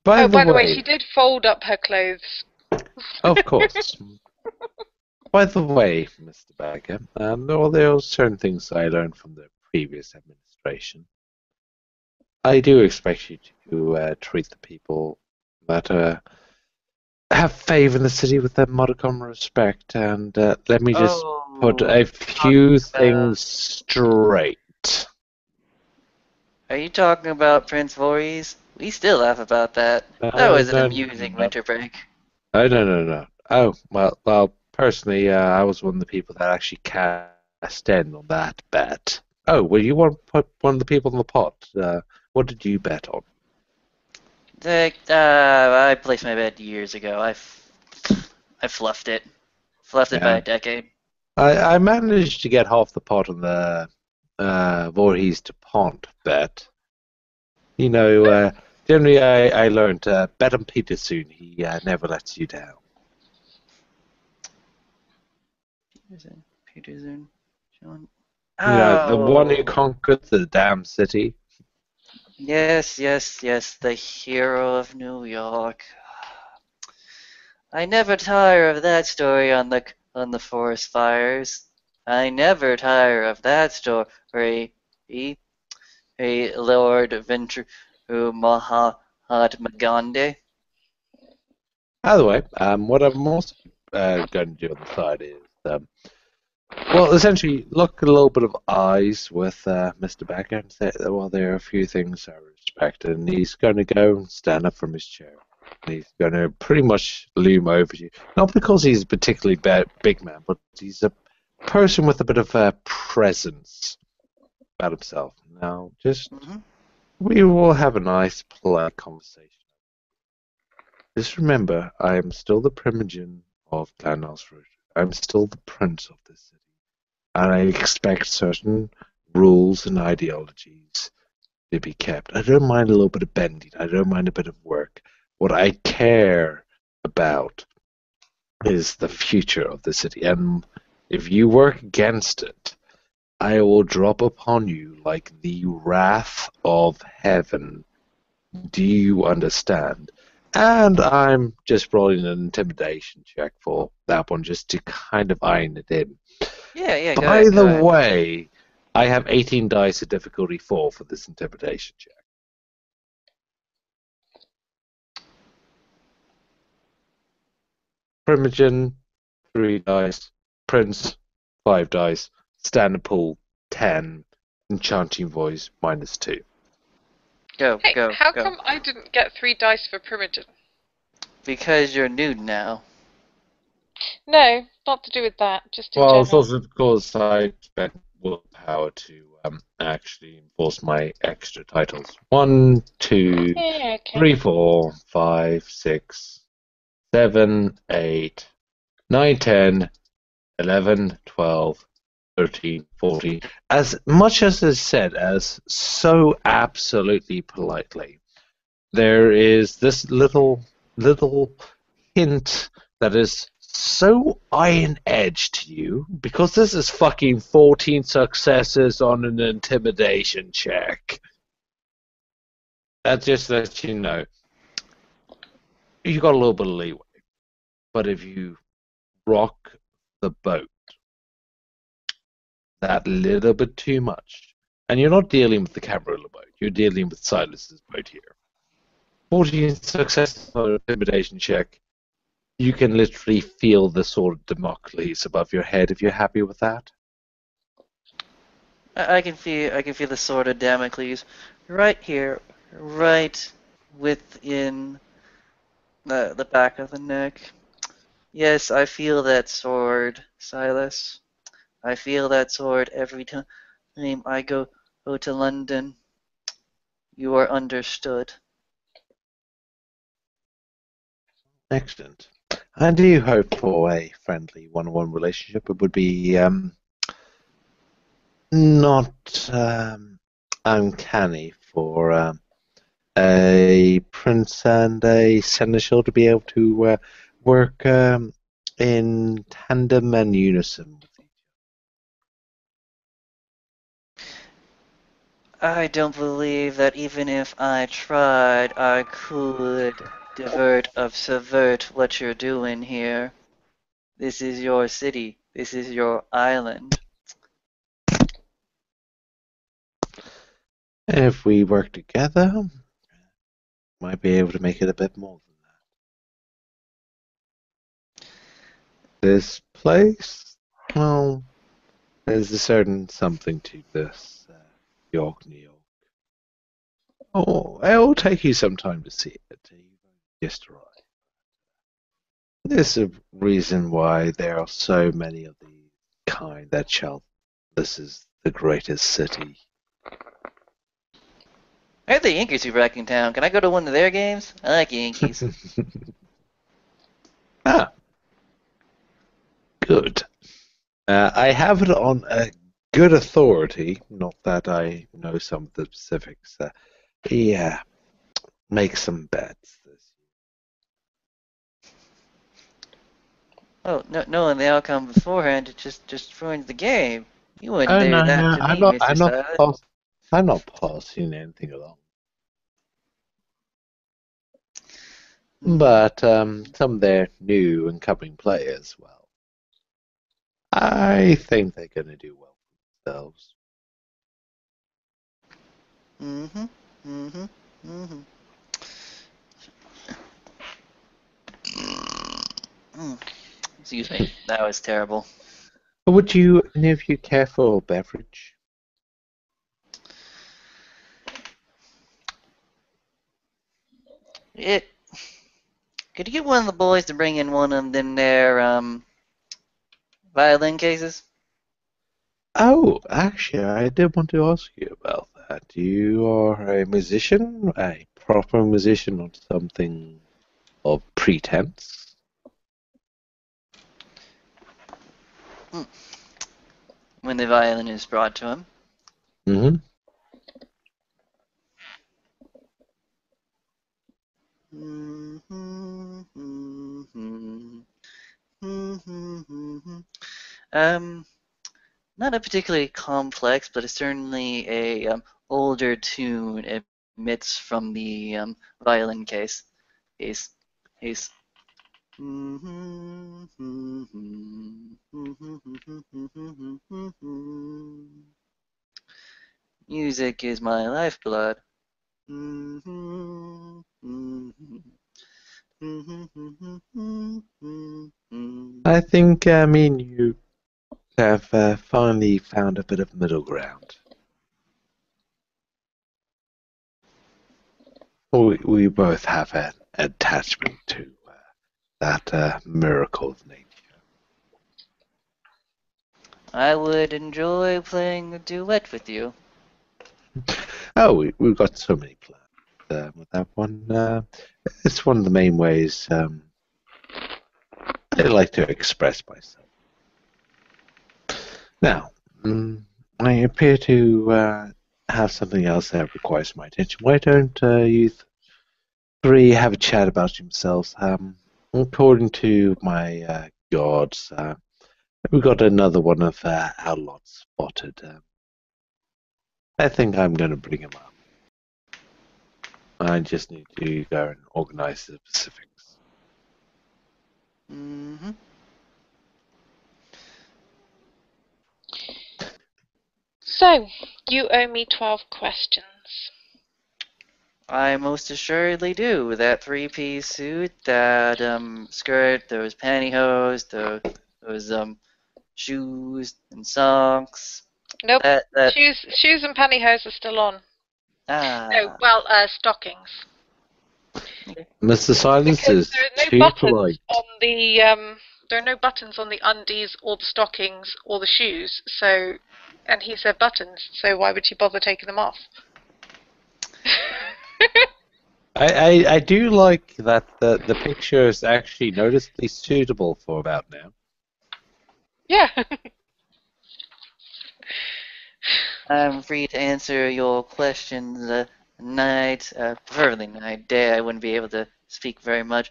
by By the way, way, she did fold up her clothes. of course. By the way, Mr. Baker, there are certain things I learned from the previous administration. I do expect you to treat the people that have faith in the city with that modicum of respect, and let me just put a few things straight. Are you talking about Prince Voorhees? We still laugh about that. That was an amusing winter break. Oh, no. Oh, well, personally, I was one of the people that actually cast in on that bet. Oh, well, you want to put one of the people in the pot. What did you bet on? I placed my bet years ago. I fluffed it. Fluffed it by a decade. I managed to get half the pot on the Voorhees to Pont bet. You know, generally I learned bet on Peter soon. He never lets you down. Peterson, John. You know, the one who conquered the damn city. Yes, the hero of New York. I never tire of that story on the forest fires. I never tire of that story. Lord Venture Mahatma Gandhi. By the way, what I'm also going to do on the side is Well, essentially, look a little bit of eyes with Mr. Becker and say, well, there are a few things I respect, and he's going to go and stand up from his chair. And he's going to pretty much loom over you. Not because he's a particularly big man, but he's a person with a bit of a presence about himself. Now, just Mm-hmm. we will have a nice, polite conversation. Just remember, I am still the primogen of Clan Nosford. I'm still the prince of this city. And I expect certain rules and ideologies to be kept. I don't mind a little bit of bending. I don't mind a bit of work. What I care about is the future of the city. And if you work against it, I will drop upon you like the wrath of heaven. Do you understand? And I'm just rolling an intimidation check for that one just to kind of iron it in. Yeah, go By ahead, the go ahead. way, I have 18 dice at difficulty 4 for this intimidation check. Primogen, 3 dice. Prince, 5 dice. Standard pool, 10. Enchanting voice, -2. Go, Hey, go, how go. come I didn't get 3 dice for Primogen? Because you're nude now. No, not to do with that, just in Well, it's general. also because I spent willpower to actually enforce my extra titles. 1, 2, Yeah, okay. 3, 4, 5, 6, 7, 8, 9, 10, 11, 12, 13, 14. As much as is said as so absolutely politely, there is this little hint that is so iron edged to you because this is fucking 14 successes on an intimidation check. That just lets you know you got a little bit of leeway. But if you rock the boat that little bit too much, and you're not dealing with the Camarilla boat, you're dealing with Silas's boat here. 14 successes on an intimidation check, you can literally feel the sword of Damocles above your head if you're happy with that. I can feel the sword of Damocles right here, right within the back of the neck. Yes, I feel that sword, Silas. I feel that sword every time I go to London. You are understood. Excellent. I do hope for a friendly one-on-one relationship. It would be not uncanny for a prince and a seneschal to be able to work in tandem and unison with each I don't believe that even if I tried, I could subvert what you're doing here. This is your city. This is your island. other. If we work together, might be able to make it a bit more than that. This place, well, there's a certain something to this York, New York. Oh, it'll take you some time to see it. You've just arrived. There's a reason why there are so many of the kind that shall. This is the greatest city. I heard the Yankees are back in town. Can I go to one of their games? I like Yankees. Ah, good. I have it on a good authority, not that I know some of the specifics. Yeah, make some bets this Oh, no, knowing the outcome beforehand, it just ruins the game. You wouldn't year. Oh do no, that no, to me, Mr. Silent. I'm not passing anything along. But some of their new and coming players, well, I think they're going to do well for themselves. Mm-hmm. Mm-hmm. Mm-hmm. Excuse me. That was terrible. Would any of you care for a beverage? Could you get one of the boys to bring in one of them there violin cases? Oh, actually, I did want to ask you about that. You are a musician, a proper musician, or something of pretense? When the violin is brought to him. Mm-hmm. Not a particularly complex, but it's certainly a older tune emits from the violin case. Case. Music is my lifeblood. I think me and you have finally found a bit of middle ground. We both have an attachment to that miracle of nature. I would enjoy playing a duet with you. Oh, we've got so many plans with that one. It's one of the main ways I like to express myself. Now, I appear to have something else that requires my attention. Why don't you three have a chat about yourselves? According to my gods, we got another one of our lot spotted. I think I'm going to bring him up. I just need to go and organize the specifics. So, you owe me 12 questions. I most assuredly do. That three-piece suit, that skirt, those pantyhose, those shoes and socks. Nope. That Shoes and pantyhose are still on. No, well, stockings. Mr. Silence Because is there are no too buttons polite. on the there are no buttons on the undies or the stockings or the shoes. So, and he said buttons. So why would she bother taking them off? I do like that the picture is actually noticeably suitable for about now. Yeah. I'm free to answer your questions night, preferably night, day. I wouldn't be able to speak very much.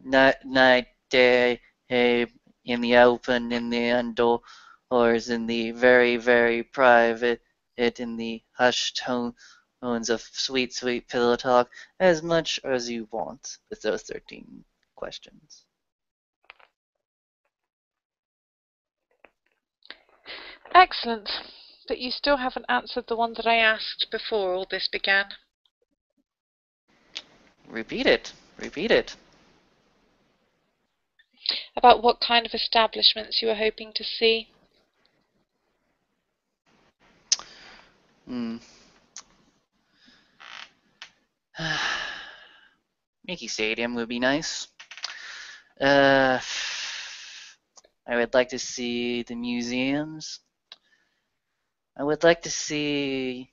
Night, day, in the open, in the indoors, in the very, very private, in the hushed tones of sweet, sweet pillow talk, as much as you want with those 13 questions. Excellent. But you still haven't answered the one that I asked before all this began. Repeat it. Repeat it. About what kind of establishments you were hoping to see. Mickey Stadium would be nice. I would like to see the museums. I would like to see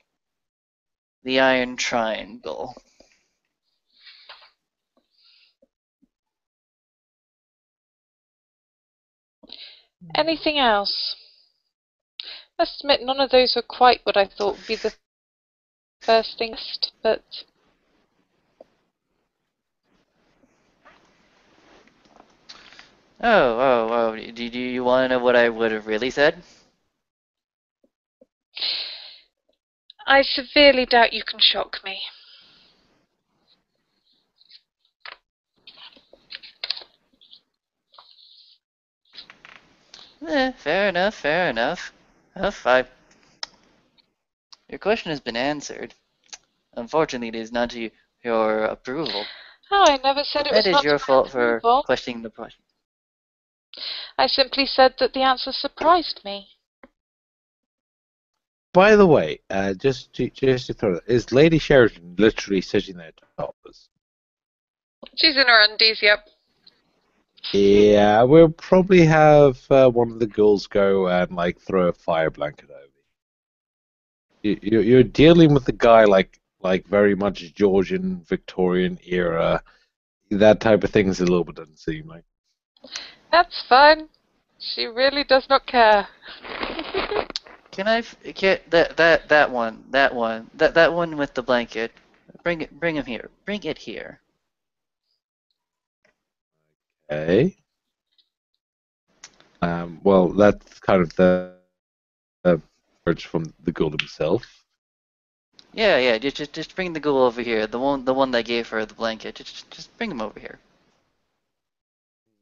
the Iron Triangle. Anything else? I must admit, none of those were quite what I thought would be the first thing, but... Oh, do you want to know what I would have really said? I severely doubt you can shock me. Fair enough, fair enough. Your question has been answered. Unfortunately, it is not to your approval. Oh, I never said it was That is not your to my fault for approval. questioning the question. I simply said that the answer surprised me. By the way, just to throw that, is Lady Sheridan literally sitting there topless? She's in her undies, yep. Yeah, we'll probably have one of the girls go and like throw a fire blanket over you. You're dealing with a guy like very much Georgian Victorian era. That type of thing's a little bit doesn't like. That's fine. She really does not care. Can I get that one with the blanket? Bring him here. Bring it here. Okay. Well, that's kind of the words from the ghoul himself. Yeah. Just bring the ghoul over here. The one that gave her the blanket. Just bring him over here.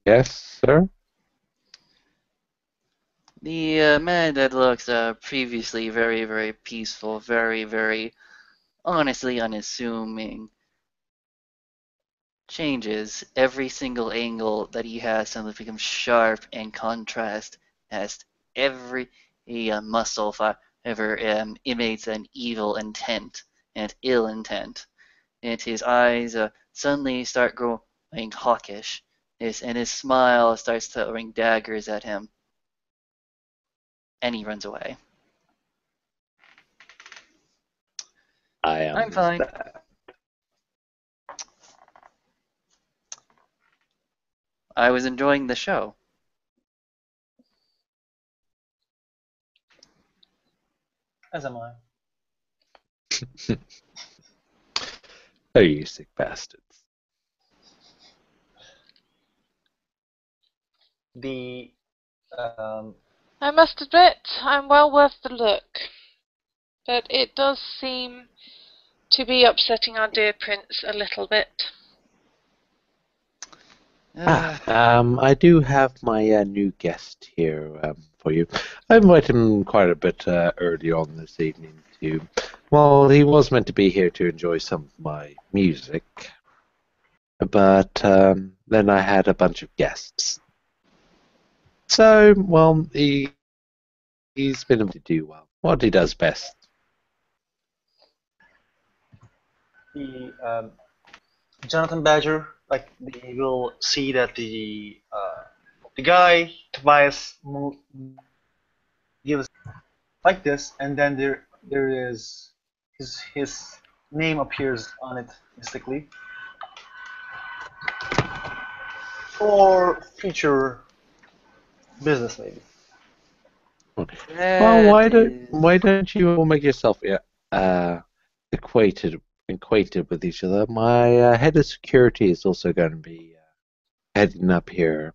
Yes, sir. The man that looks previously very, very peaceful, very, very honestly unassuming, changes every single angle that he has and it becomes sharp and contrast as every muscle ever emanates an evil intent and ill intent. And his eyes suddenly start growing hawkish, and his smile starts throwing daggers at him. And he runs away. I'm fine. I was enjoying the show. As am I. Oh, you sick bastards. The I must admit, I'm well worth the look. But it does seem to be upsetting our dear prince a little bit. I do have my new guest here for you. I invited him quite a bit early on this evening to. Well, he was meant to be here to enjoy some of my music, but then I had a bunch of guests. So, well, he's been able to do well. What he does best. the Jonathan Badger, like they will see that the guy Tobias gives like this, and then there is his name appears on it mystically for future business maybe. Well, why don't you all make yourself acquainted with each other? My head of security is also going to be heading up here.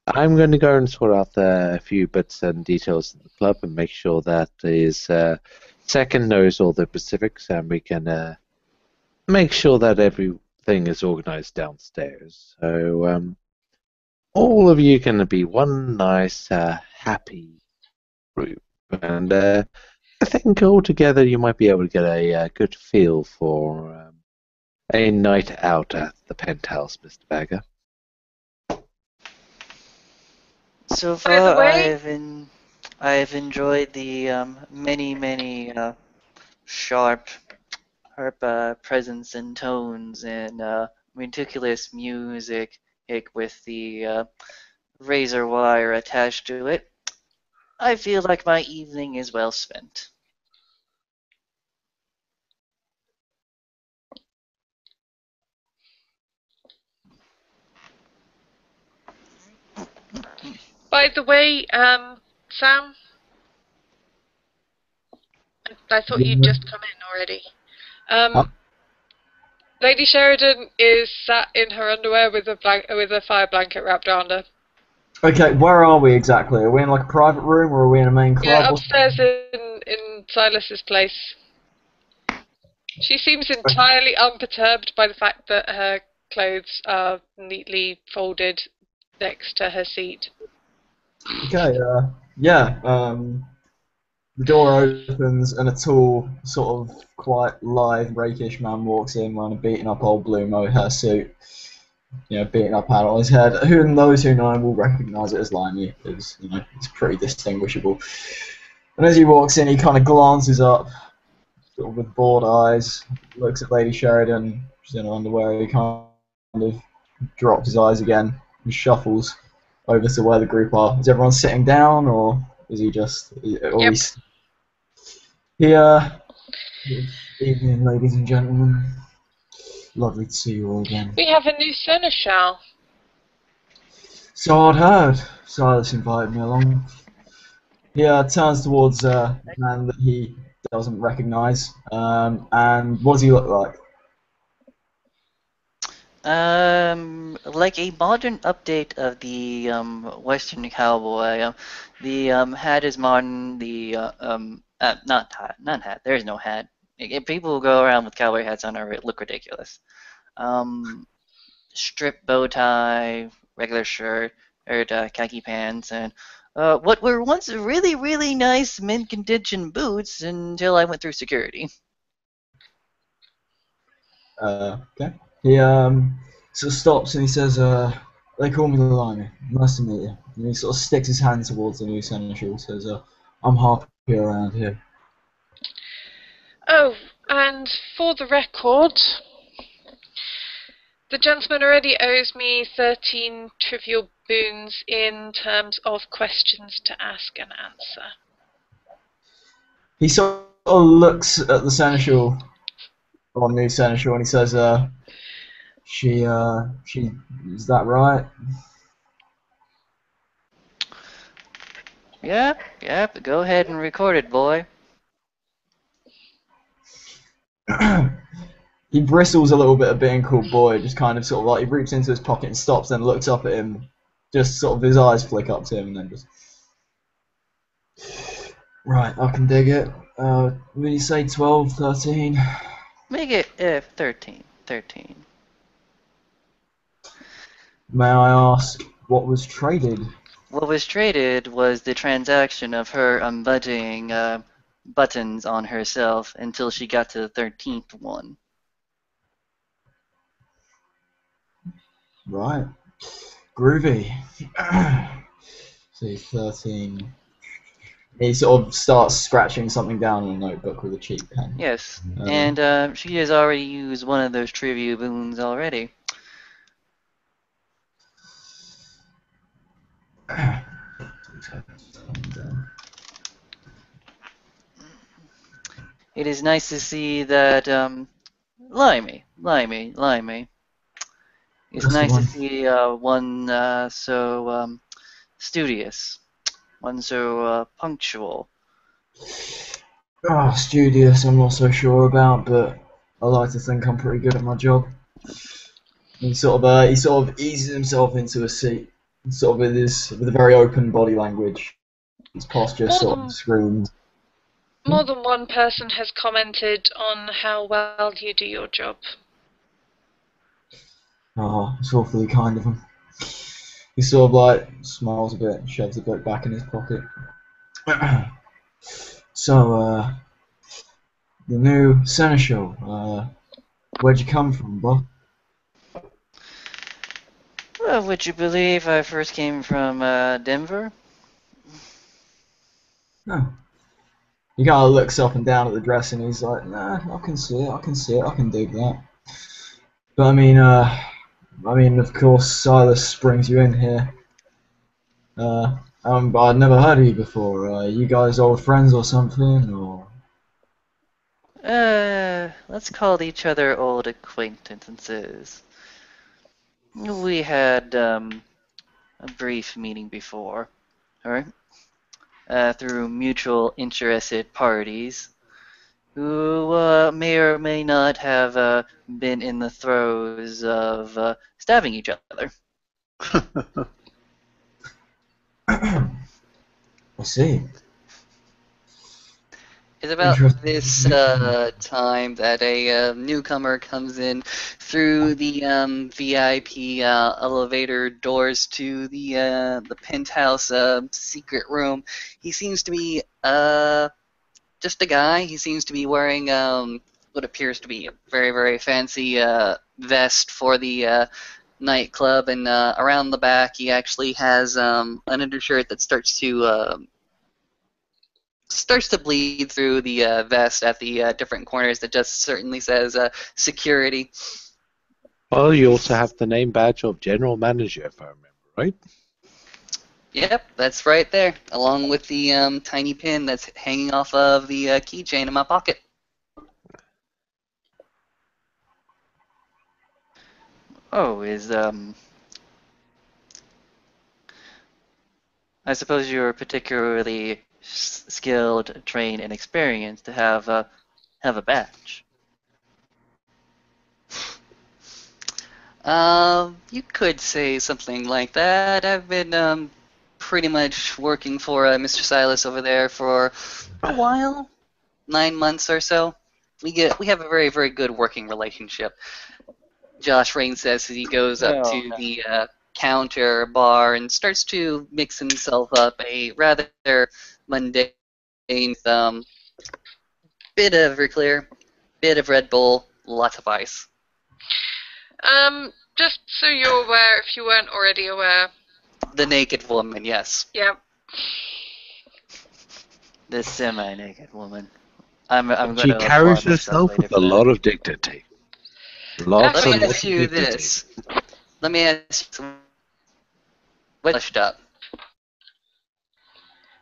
I'm going to go and sort out a few bits and details of the club and make sure that his second knows all the specifics, and we can make sure that everything is organized downstairs. So all of you can be one nice, happy group, and I think altogether you might be able to get a good feel for a night out at the penthouse, Mr. Bagger. So By the far, way, I've enjoyed the many sharp presence and tones and meticulous music with the razor wire attached to it. I feel like my evening is well spent. by the way, Sam, I thought you'd just come in already. Lady Sheridan is sat in her underwear with a fire blanket wrapped around her. Okay, where are we exactly? Are we in like a private room or are we in a main club? Yeah, upstairs in Silas's place. She seems entirely unperturbed by the fact that her clothes are neatly folded next to her seat. Okay, yeah, the door opens and a tall, sort of quite lithe, rakish man walks in wearing a beaten up old blue mohair suit. beating up pad on his head. Who those who know him will recognise it as Limey, because it's pretty distinguishable. And as he walks in, he kind of glances up, sort of with bored eyes, looks at Lady Sheridan, she's in her underwear. He kind of drops his eyes again and shuffles over to where the group are. Is everyone sitting down, or is he just? Or Yep. Good evening, ladies and gentlemen. Lovely to see you all again. We have a new seneschal. So I'd heard. Silas invited me along. He turns towards a man that he doesn't recognise. And what does he look like? Like a modern update of the Western cowboy. The hat is modern. The not hat. There's no hat. People who go around with cowboy hats on look ridiculous. Strip bow tie, regular shirt, or khaki pants, and what were once really, really nice mid-condition boots until I went through security. Okay. He sort of stops and he says, "They call me Limey. Nice to meet you." And he sort of sticks his hand towards the new senator and says, "I'm happy around here." Oh, and for the record, the gentleman already owes me 13 trivial boons in terms of questions to ask and answer. He sort of looks at the senator, or new senator, and he says, she, is that right?" Yeah, go ahead and record it, boy. He bristles a little bit at being called boy, just kind of sort of like he reaches into his pocket and stops, then looks up at him, just sort of his eyes flick up to him, and then just. Right, I can dig it. Will you say 12, 13? Make it 13. 13. May I ask what was traded? What was traded was the transaction of her unbuttoning buttons on herself until she got to the 13th one. Right. Groovy. See, 13. He sort of starts scratching something down in a notebook with a cheap pen. Yes, and she has already used one of those trivia boons already. It is nice to see that, Limey. It's That's the nice to one. see one so studious, one so punctual. Studious, I'm not so sure about, but I like to think I'm pretty good at my job. He sort of eases himself into a seat, sort of with a very open body language. His posture sort of screams. More than one person has commented on how well you do your job. Oh, it's awfully kind of him. He sort of like smiles a bit and shoves the book back in his pocket. So, the new seneschal, where'd you come from, Bob? Well, would you believe I first came from Denver? Oh. He kind of looks up and down at the dress and he's like, "Nah, I can see it, I can dig that." But I mean, of course, Silas brings you in here. I'd never heard of you before. You guys old friends or something, or? Let's call each other old acquaintances. We had a brief meeting before, right? Through mutual interested parties who may or may not have been in the throes of stabbing each other. I see. It's about Interesting. this time that a newcomer comes in through the VIP elevator doors to the penthouse secret room. He seems to be just a guy. He seems to be wearing what appears to be a very, very fancy vest for the nightclub, and around the back he actually has an undershirt that starts to bleed through the vest at the different corners that just certainly says security. Well, you also have the name badge of General Manager, if I remember right. Yep, that's right there, along with the tiny pin that's hanging off of the keychain in my pocket. Oh, I suppose you're particularly skilled, trained, and experienced to have a badge. You could say something like that. I've been pretty much working for Mr. Silas over there for a while, 9 months or so. We have a very, very good working relationship. Josh Rain says as he goes up to the counter bar and starts to mix himself up a rather mundane bit of Everclear, bit of Red Bull, lots of ice. Just so you're aware, if you weren't already aware. The naked woman, yes. Yep. The semi-naked woman. I'm going She to carries applaud myself herself later with for a that. lot of dignity. Lots Let and me lots ask of you dignity. this. Let me ask you, what blushed up?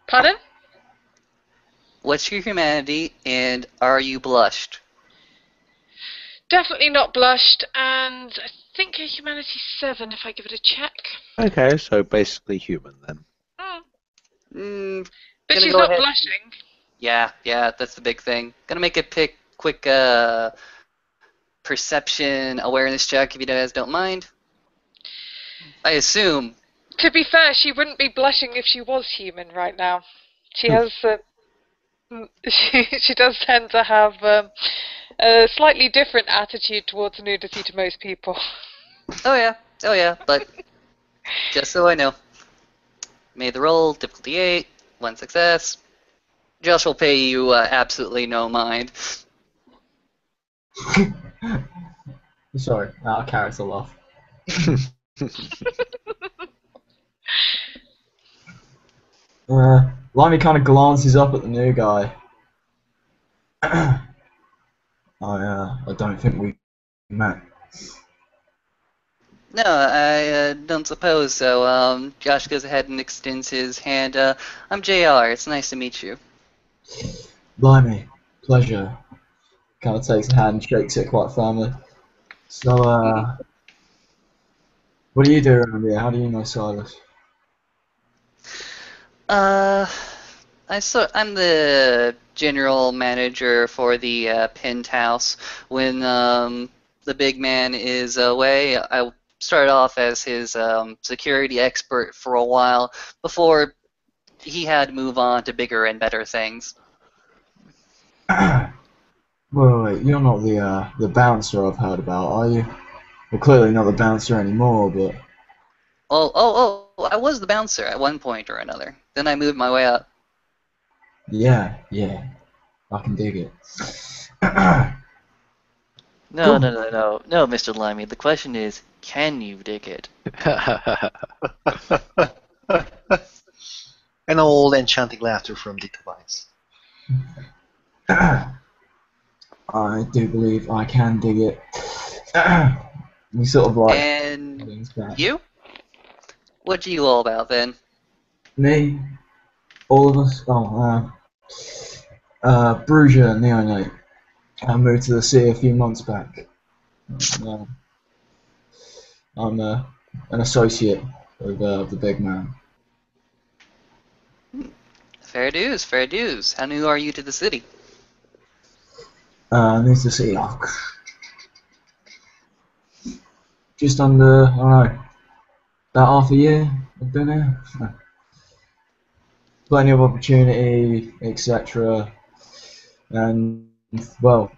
Pardon? What's your humanity, and are you blushed? Definitely not blushed, and I think a humanity 7 if I give it a check. Okay, so basically human then. But Gonna she's go not ahead. blushing. Yeah, that's the big thing. Gonna make a quick perception awareness check if you guys don't mind. I assume. To be fair, she wouldn't be blushing if she was human right now. She has she does tend to have a slightly different attitude towards nudity to most people. Oh yeah, but just so I know. Made the roll, difficulty 8, 1 success. Josh will pay you absolutely no mind. Sorry, our character laugh. Limey kind of glances up at the new guy. I don't think we met. No, I don't suppose so. Josh goes ahead and extends his hand. I'm JR. It's nice to meet you. Blimey, pleasure. Kind of takes a hand and shakes it quite firmly. So, what do you do around here? How do you know Silas? I'm the general manager for the penthouse. When the big man is away, I started off as his security expert for a while before he had to move on to bigger and better things. Wait, you're not the bouncer I've heard about, are you? Well, clearly not the bouncer anymore, but Oh, I was the bouncer at one point or another. Then I moved my way up. yeah, I can dig it. No, Cool. no, Mr. Limey. The question is, can you dig it? An old enchanting laughter from the device. I do believe I can dig it. We sort of like And leans back. you? What are you all about then? Me, all of us. Brugia Neonate. I moved to the city a few months back. I'm an associate of the big man. Fair dues, fair dues. How new are you to the city? Moved to the city. Just under, I don't know, about half a year I've been here. Plenty of opportunity, etc. And well,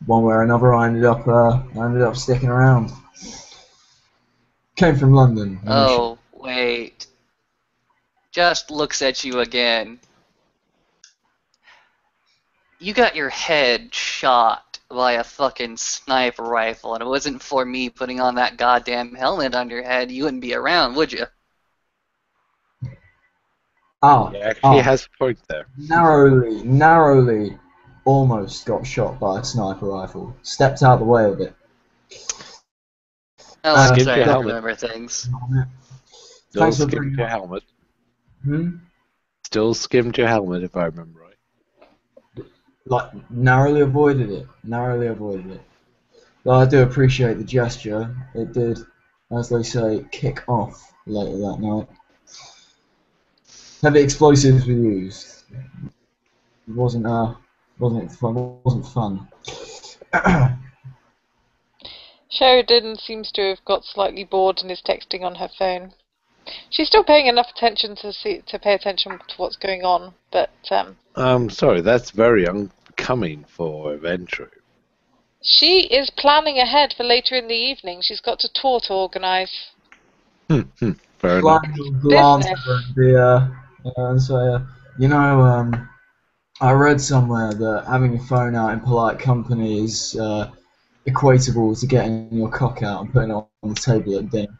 one way or another, I ended up sticking around. Came from London initially. Oh, wait. Just looks at you again. You got your head shot by a fucking sniper rifle, and it wasn't for me putting on that goddamn helmet on your head, you wouldn't be around, would you? He actually has a point there. Narrowly, almost got shot by a sniper rifle. Stepped out the way of it. I like to Skimmed try your to helmet. remember things. Still Thanks for skimmed bringing your up. helmet. Hmm? Still skimmed your helmet, if I remember right. Like, narrowly avoided it. Narrowly avoided it. Well, I do appreciate the gesture. It did, as they say, kick off later that night. Heavy explosives were used. It wasn't fun. Sheridan seems to have got slightly bored and is texting on her phone. She's still paying enough attention to pay attention to what's going on, but I'm sorry, that's very unbecoming for Ventru. she is planning ahead for later in the evening. She's got a tour to organise. Fair enough. Glance Business. over at the and say, you know, I read somewhere that having your phone out in polite company is equatable to getting your cock out and putting it on the table at dinner.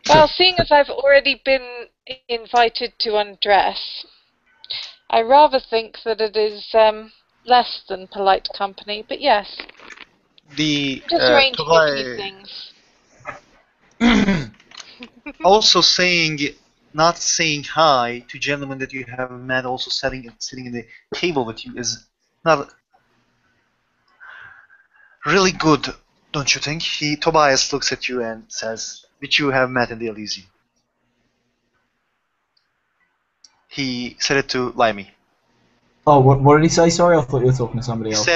Well, seeing as I've already been invited to undress, I rather think that it is less than polite company, but yes. The Just arranging a few Tobias things. also not saying hi to gentlemen that you have met, also sitting in the table with you is not really good, don't you think? Tobias looks at you and says, "Which you have met in the Elysium." He said it to Limey. Oh, what did he say? Sorry, I thought you were talking to somebody else.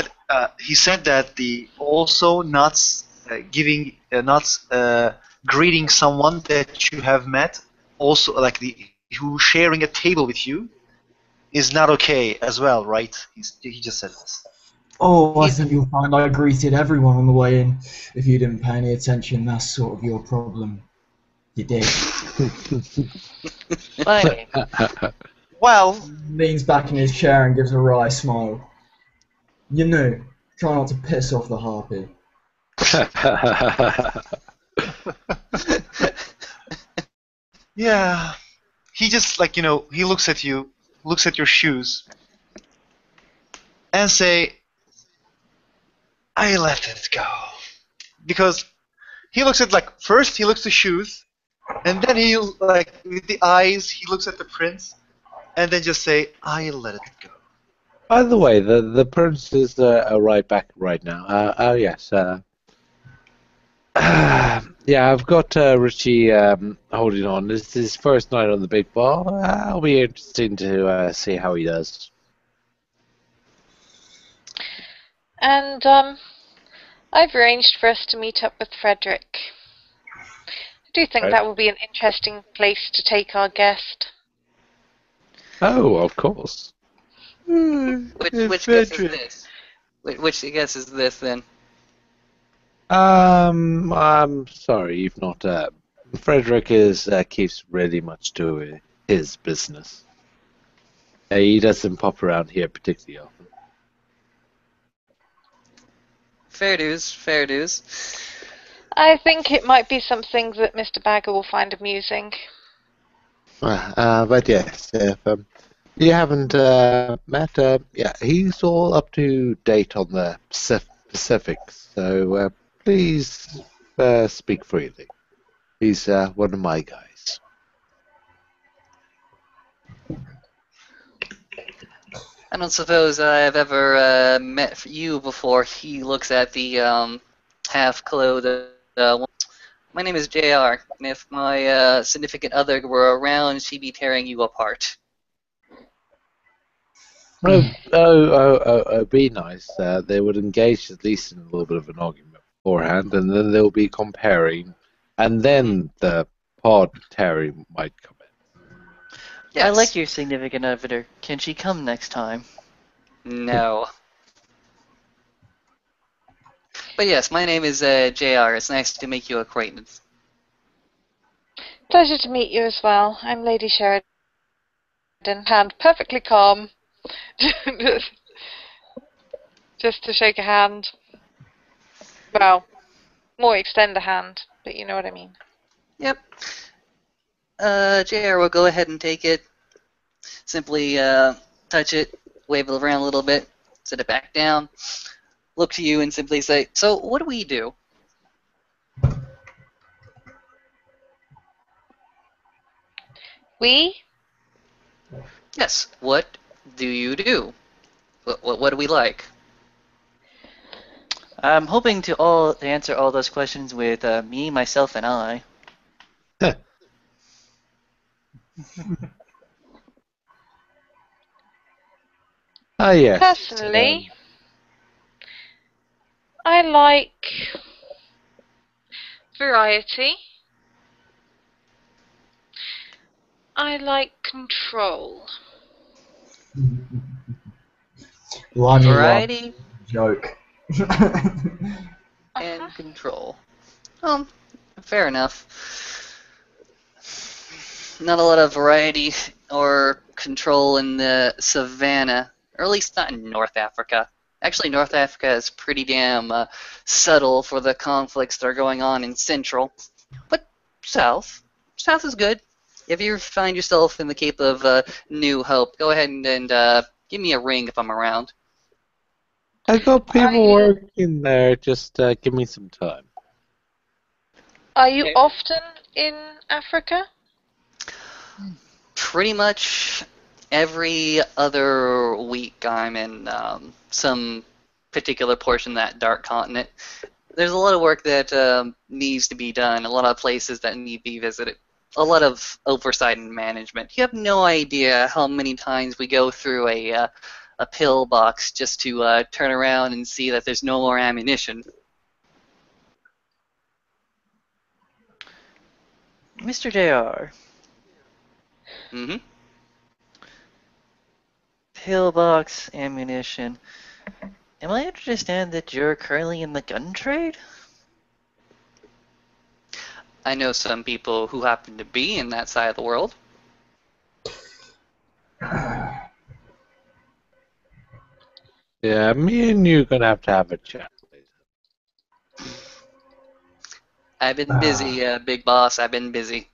He said that the also not greeting someone that you have met, also like who sharing a table with you, is not okay as well, right? He just said this. Oh, I think you'll find I greeted everyone on the way in. If you didn't pay any attention, that's sort of your problem. You did. Fine. Well, Leans back in his chair and gives a wry smile. You know, try not to piss off the harpy. yeah. He just he looks at you, looks at your shoes, and say, "I let it go," because he looks at first he looks at the shoes, and then he with the eyes he looks at the prince, and then just say, "I let it go." By the way, the prince is right back right now. Oh yes. Yeah, I've got Richie holding on. This is his first night on the big ball. It'll be interesting to see how he does. And I've arranged for us to meet up with Frederick. I do think Right. that will be an interesting place to take our guest. Oh, of course. Which guess is this? Which guess is this then? I'm sorry, you've not. Frederick keeps really much to his business. He doesn't pop around here particularly often. Fair dues, fair dues. I think it might be something that Mr. Bagger will find amusing. But yes, if you haven't met, yeah, he's all up to date on the Pacifics, so please speak freely. He's one of my guys. I don't suppose I've ever met you before. He looks at the half-clothed woman. My name is JR, and if my significant other were around, she'd be tearing you apart. Be nice. They would engage at least in a little bit of an argument beforehand, and then they'll be comparing, and then the pod Terry might come in. Yes. I like your significant other. Can she come next time? No. But yes, my name is JR. It's nice to make you acquaintance. Pleasure to meet you as well. I'm Lady Sheridan. And perfectly calm. Just to shake a hand. Well, more extend a hand, but you know what I mean. Yep. JR will go ahead and take it. Simply touch it, wave it around a little bit, set it back down, look to you and simply say, so what do we do? We? Yes, what do you do? What do we like? I'm hoping to answer all those questions with me, myself, and I. Ah, yes. Personally, I like variety. I like control. Limey one Variety joke. and control. Fair enough. Not a lot of variety or control in the savannah, or at least not in North Africa. Actually, North Africa is pretty damn subtle for the conflicts that are going on in Central. But South is good. If you find yourself in the Cape of New Hope, go ahead and give me a ring if I'm around. I got people you- working there. Just give me some time. Are you Okay. often in Africa? Pretty much every other week I'm in some particular portion of that dark continent. There's a lot of work that needs to be done, a lot of places that need to be visited, a lot of oversight and management. You have no idea how many times we go through a pillbox just to turn around and see that there's no more ammunition. Mr. JR, Hmm. pillbox, ammunition. Am I to understand that you're currently in the gun trade? I know some people who happen to be in that side of the world. Yeah, me and you are gonna have a chat later. I've been busy, big boss. I've been busy.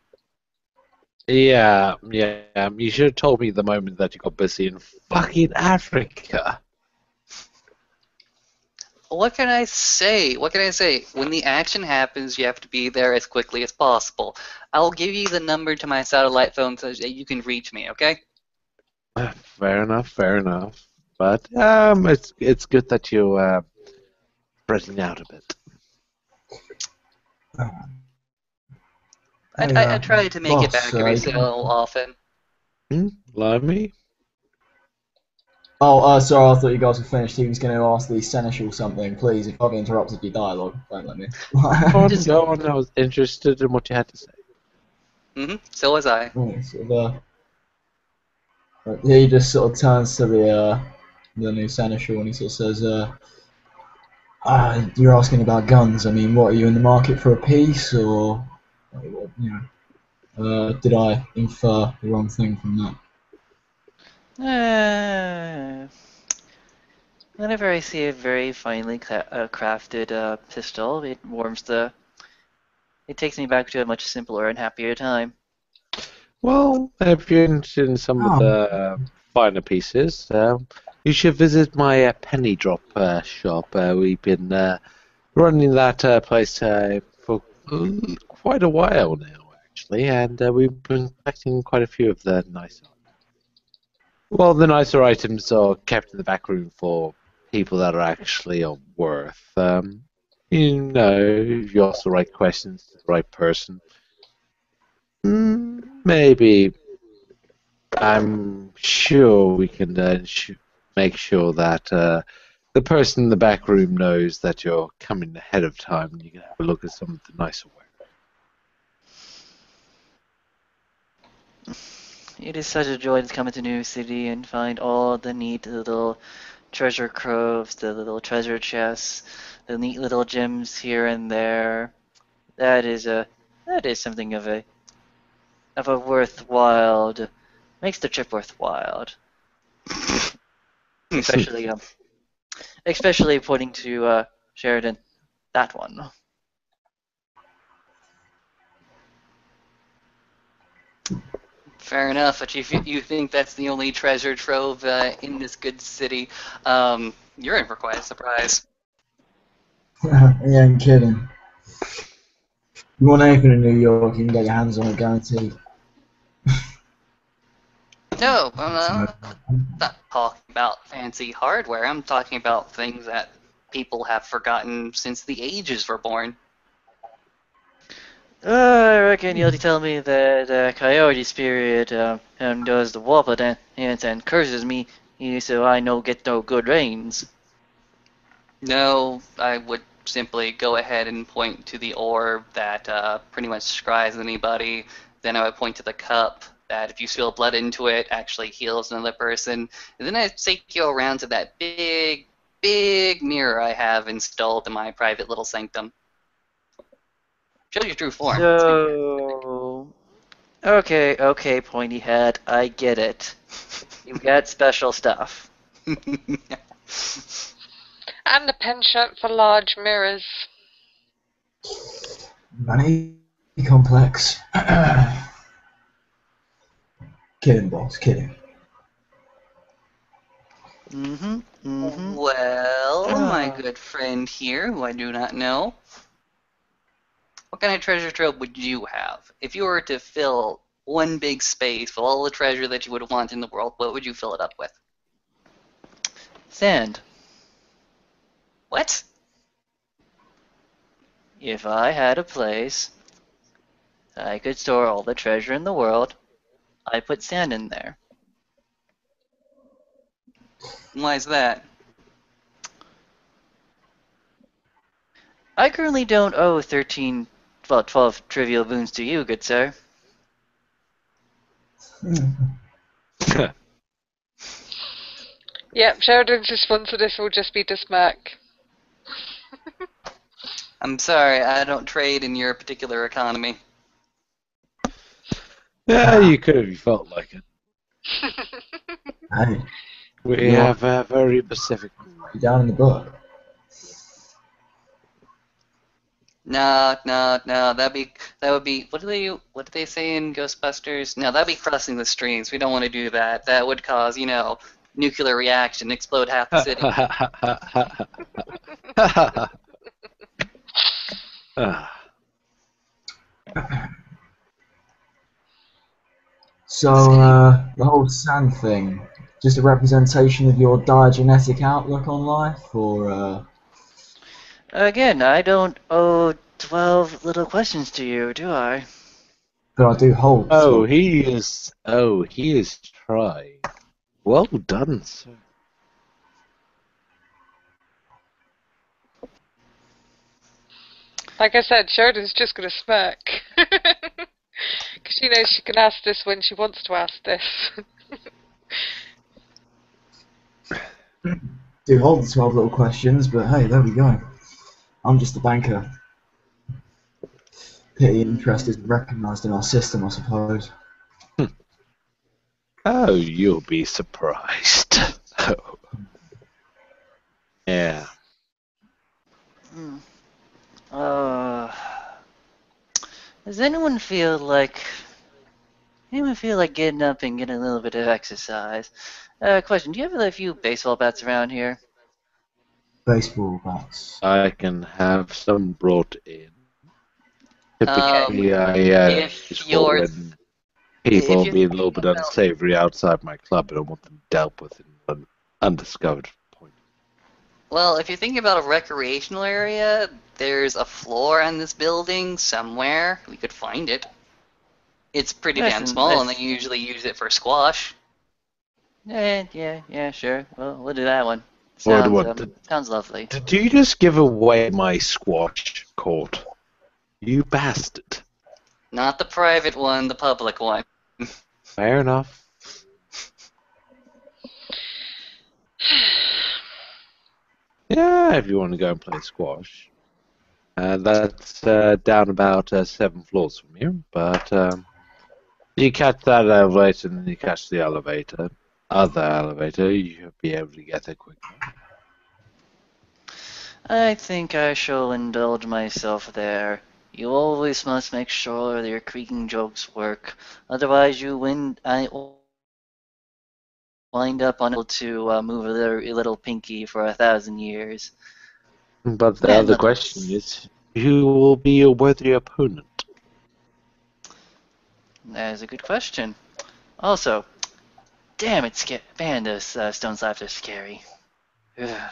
Yeah. You should have told me the moment that you got busy in fucking Africa. What can I say? What can I say? When the action happens, you have to be there as quickly as possible. I'll give you the number to my satellite phone so that you can reach me, okay? Fair enough. But it's good that you spreading out a bit. I try to make it boss, back every you so can- often. Limey? Oh, sorry, I thought you guys were finished. He was going to ask the Seneschal something. Please, if I've interrupted your dialogue, don't let me. Go on. I was interested in what you had to say. So was I. He just sort of turns to the new Seneschal and he sort of says, you're asking about guns. I mean, what, are you in the market for a piece, or, you know, did I infer the wrong thing from that? Whenever I see a very finely crafted pistol, it takes me back to a much simpler and happier time. Well, if you're interested in some of the finer pieces, you should visit my penny drop shop. We've been running that place for quite a while now, actually, and we've been collecting quite a few of the nicer. Well, the nicer items are kept in the back room for people that are actually worth. If you ask the right questions to the right person, maybe I'm sure we can make sure that the person in the back room knows that you're coming ahead of time and you can have a look at some of the nicer wear. It is such a joy to come into New City and find all the neat little treasure troves, the little treasure chests, the neat little gems here and there. That is something of a worthwhile, makes the trip worthwhile. Especially especially pointing to Sheridan, that one. Fair enough, but if you think that's the only treasure trove in this good city, you're in for quite a surprise. Yeah, I'm kidding. You want anything in New York, you can get your hands on it, guaranteed. No, So, I'm not talking about fancy hardware. I'm talking about things that people have forgotten since the ages were born. I reckon you'll tell me that Coyote Spirit does the Wobble dance and curses me, so I no get no good rains. No, I would simply go ahead and point to the orb that pretty much scries anybody. Then I would point to the cup that if you spill blood into it, actually heals another person. And then I'd take you around to that big, big mirror I have installed in my private little sanctum. Show your true form. So, okay, pointy head, I get it. You got special stuff. And a penchant for large mirrors. vanity complex. Kidding, boss, kidding. Well, my good friend here, who I do not know, what kind of treasure trove would you have? If you were to fill one big space with all the treasure that you would want in the world, what would you fill it up with? Sand. What? If I had a place I could store all the treasure in the world, I'd put sand in there. Why is that? I currently don't owe 12 trivial boons to you, good sir. Yep, Sheridan's response to this will just be to smirk. I'm sorry, I don't trade in your particular economy. Yeah, you could if you felt like it. Hey, We Yeah. have a very specific. you down in the book. No, that would be what do they say in Ghostbusters? No, that'd be crossing the streams. We don't want to do that. That would cause, nuclear reaction, explode half the city. So, the whole sand thing, just a representation of your diagenetic outlook on life, or, Again, I don't owe 12 little questions to you, do I? but I do hold. Oh, he is trying. Well done, sir. Like I said, Sheridan's just going to smirk. Because she knows she can ask this when she wants to ask this. Do hold the 12 little questions, but hey, there we go. I'm just a banker. Pity interest isn't recognised in our system, I suppose. Oh, you'll be surprised. Oh. Yeah. Does anyone feel like getting up and getting a little bit of exercise? Question, do you have a few baseball bats around here? Baseball bats. I can have some brought in. Um, Typically, I if use you're- for when people if you're being a little bit thinking about- unsavory outside my club, and I want them dealt with in an undiscovered point. Well, if you're thinking about a recreational area, there's a floor on this building somewhere. We could find it. It's pretty damn Listen, small, and listen. they usually use it for squash. Yeah, sure. Well, we'll do that one. What? Sounds lovely. Did you just give away my squash court? You bastard. Not the private one, the public one. Fair enough. Yeah, if you want to go and play squash. That's down about 7 floors from here, but you catch that elevator and then you catch the other elevator, you'll be able to get there quicker. I think I shall indulge myself there. You always must make sure that your creaking jokes work. Otherwise, I wind up unable to move a little pinky for 1,000 years. But the And other question is, who will be your worthy opponent? That is a good question. Also, damn it, man, those stone slaps are scary. Ugh.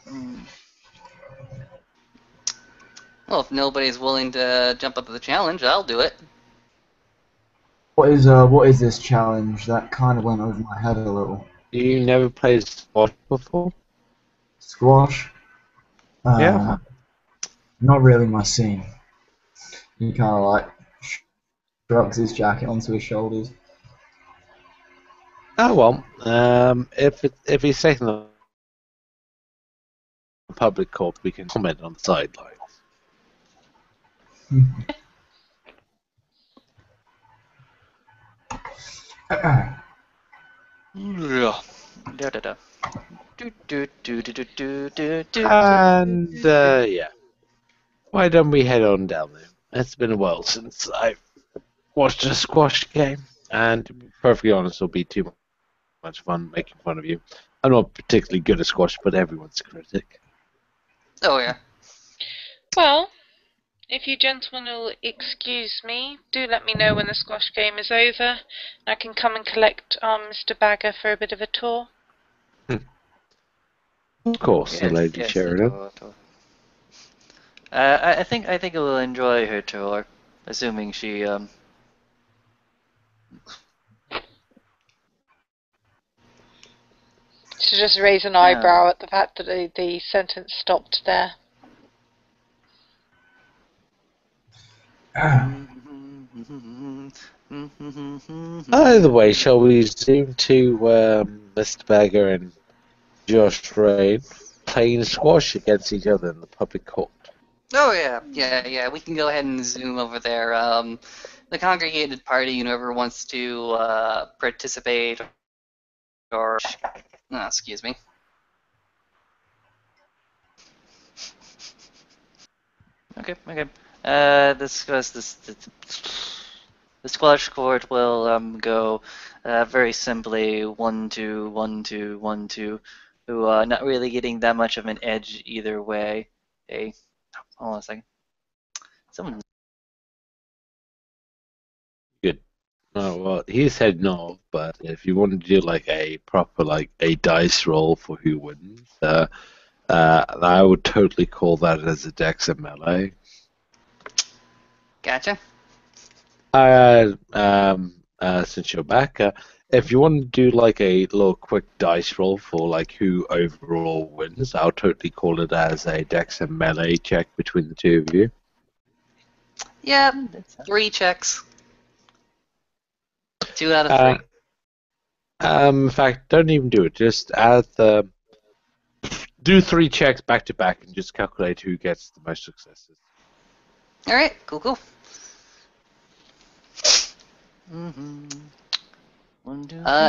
Mm. Well, if nobody's willing to jump up to the challenge, I'll do it. What is this challenge? That kind of went over my head a little. You never played squash before? Squash? Yeah. Not really my scene. He kind of like shrugs his jacket onto his shoulders. Oh well. If he's taking the public court, we can comment on the sidelines. Da-da-da. And yeah, why don't we head on down there? It's been a while since I've watched a squash game, and to be perfectly honest, it'll be too much fun making fun of you. I'm not particularly good at squash, but everyone's a critic. Oh, yeah. Well, if you gentlemen will excuse me, do let me know when the squash game is over. I can come and collect Mr. Bagger for a bit of a tour. Of course, Yes, Lady yes, Sheridan. tour. I think I will enjoy her tour, assuming she To just raise an eyebrow at the fact that the sentence stopped there. Either way, shall we zoom to Mr. Bagger and Josh Rain playing squash against each other in the public court? Oh, yeah. We can go ahead and zoom over there. The congregated party, whoever wants to participate or... Oh, excuse me. Okay. Discuss this. The squash court will go very simply 1-2, 1-2, 1-2. Who not really getting that much of an edge either way. Hey, hold on a second. Someone. Good. Oh, well, he said no, but if you want to do like a proper a dice roll for who wins, I would totally call that as a Dex and melee. Gotcha. Since you're back, if you want to do like a little quick dice roll for like who overall wins, I'll totally call it as a Dex and melee check between the two of you. Yeah, 3 checks. 2 out of 3. In fact, don't even do it. Just do 3 checks back to back and just calculate who gets the most successes. All right, cool.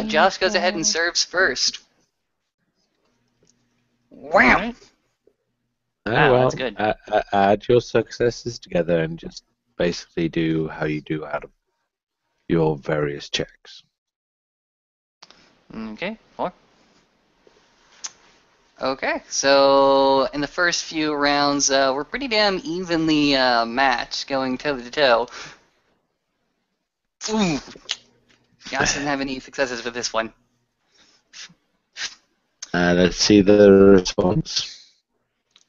Josh goes ahead and serves first. Wham! Wow, Well, that's good. add your successes together and just basically do how you do out of your various checks. Okay, 4. Okay, so in the first few rounds, we're pretty damn evenly matched, going toe to toe. Josh didn't have any successes with this one. Let's see the response.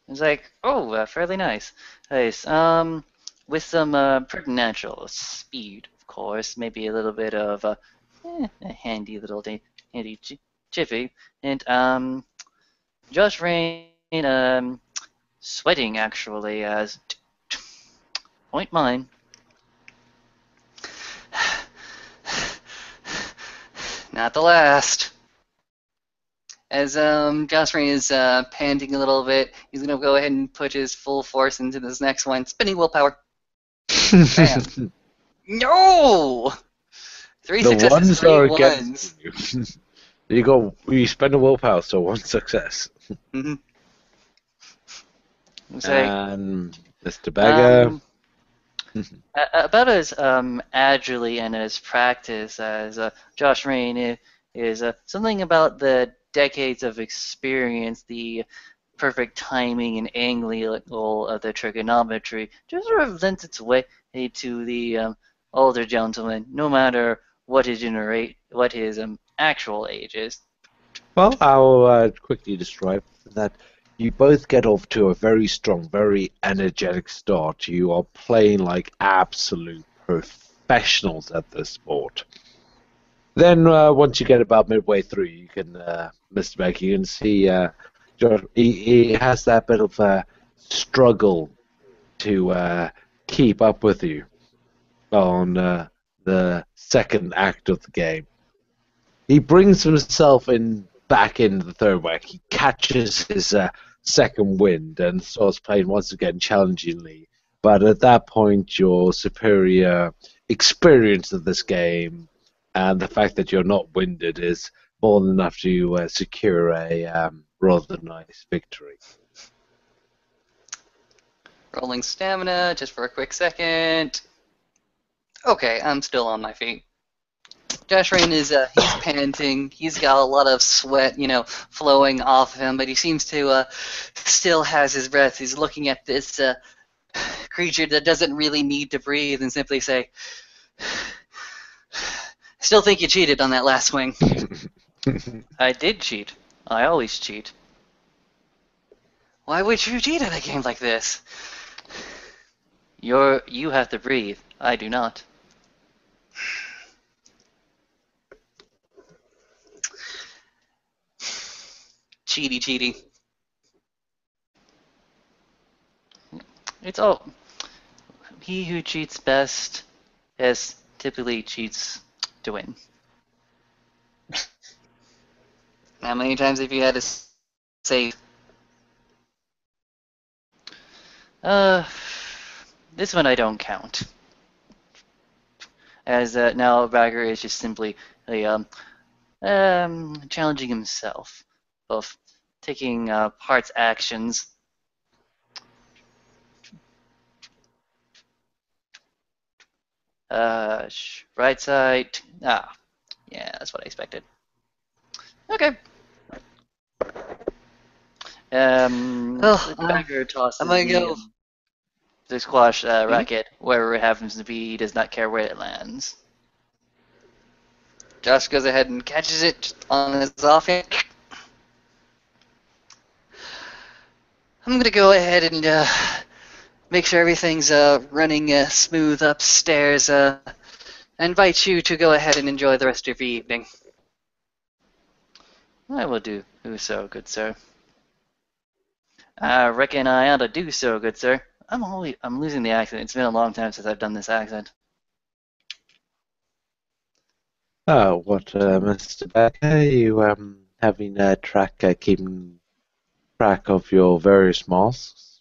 It's like, fairly nice. Nice. With some preternatural speed, of course, maybe a little bit of a handy little handy jiffy, and Josh Rain sweating actually as point mine. Not the last. As Josh Rain is panting a little bit, he's going to go ahead and put his full force into this next one. Spinning willpower. Bam. No! 3 The successes, ones 3 are ones. against you. You spend a willpower, so one success. Mm-hmm. Say, And Mr. Beggar. about as agilely and as practiced as Josh Rain is something about the decades of experience, the perfect timing and angle of the trigonometry just sort of lends its way to the older gentleman, no matter what what his actual age is. Well, I'll quickly describe that. You both get off to a very strong, very energetic start. You are playing like absolute professionals at this sport. Then once you get about midway through, you can, Mr. Beck, you can see Josh, he has that bit of a struggle to keep up with you on the second act of the game. He brings himself in back into the third act. He catches his second wind and starts playing once again challengingly. But at that point, your superior experience of this game and the fact that you're not winded is more than enough to secure a rather nice victory. Rolling stamina just for a quick second. Okay, I'm still on my feet. Josh Rain is he's panting. He's got a lot of sweat, flowing off of him, but he seems to still has his breath. He's looking at this creature that doesn't really need to breathe and simply say, "Still think you cheated on that last swing." I did cheat. I always cheat. Why would you cheat at a game like this? You have to breathe. I do not. Cheaty. It's all. He who cheats best typically cheats to win. How many times have you had to say? This one I don't count. As now Bagger is just simply challenging himself, both taking Heart's actions. Right side. Yeah, that's what I expected. Okay. Bagger tosses I'm gonna go. the squash racket wherever it happens to be. He does not care where it lands. Josh goes ahead and catches it just on his offhand. I'm gonna go ahead and make sure everything's running smooth upstairs. I invite you to go ahead and enjoy the rest of your evening. I will do so, good sir. I reckon I ought to do so, good sir. I'm losing the accent. It's been a long time since I've done this accent. Oh, what, Mr. Becker? You having keeping track of your various masks?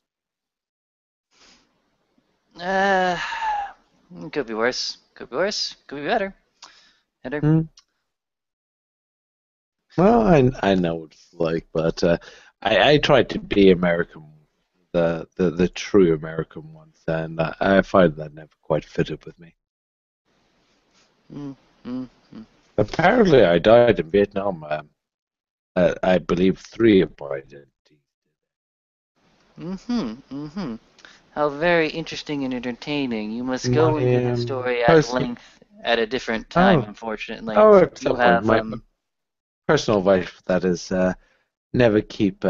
Could be worse. Could be worse. Could be better. Well, I know what it's like, but I tried to be American, the true American ones, and I find that never quite fitted with me. Apparently, I died in Vietnam. I believe 3 of my identities. How very interesting and entertaining. You must go into the story at length at a different time, unfortunately. At You some have point, my personal advice for that is never keep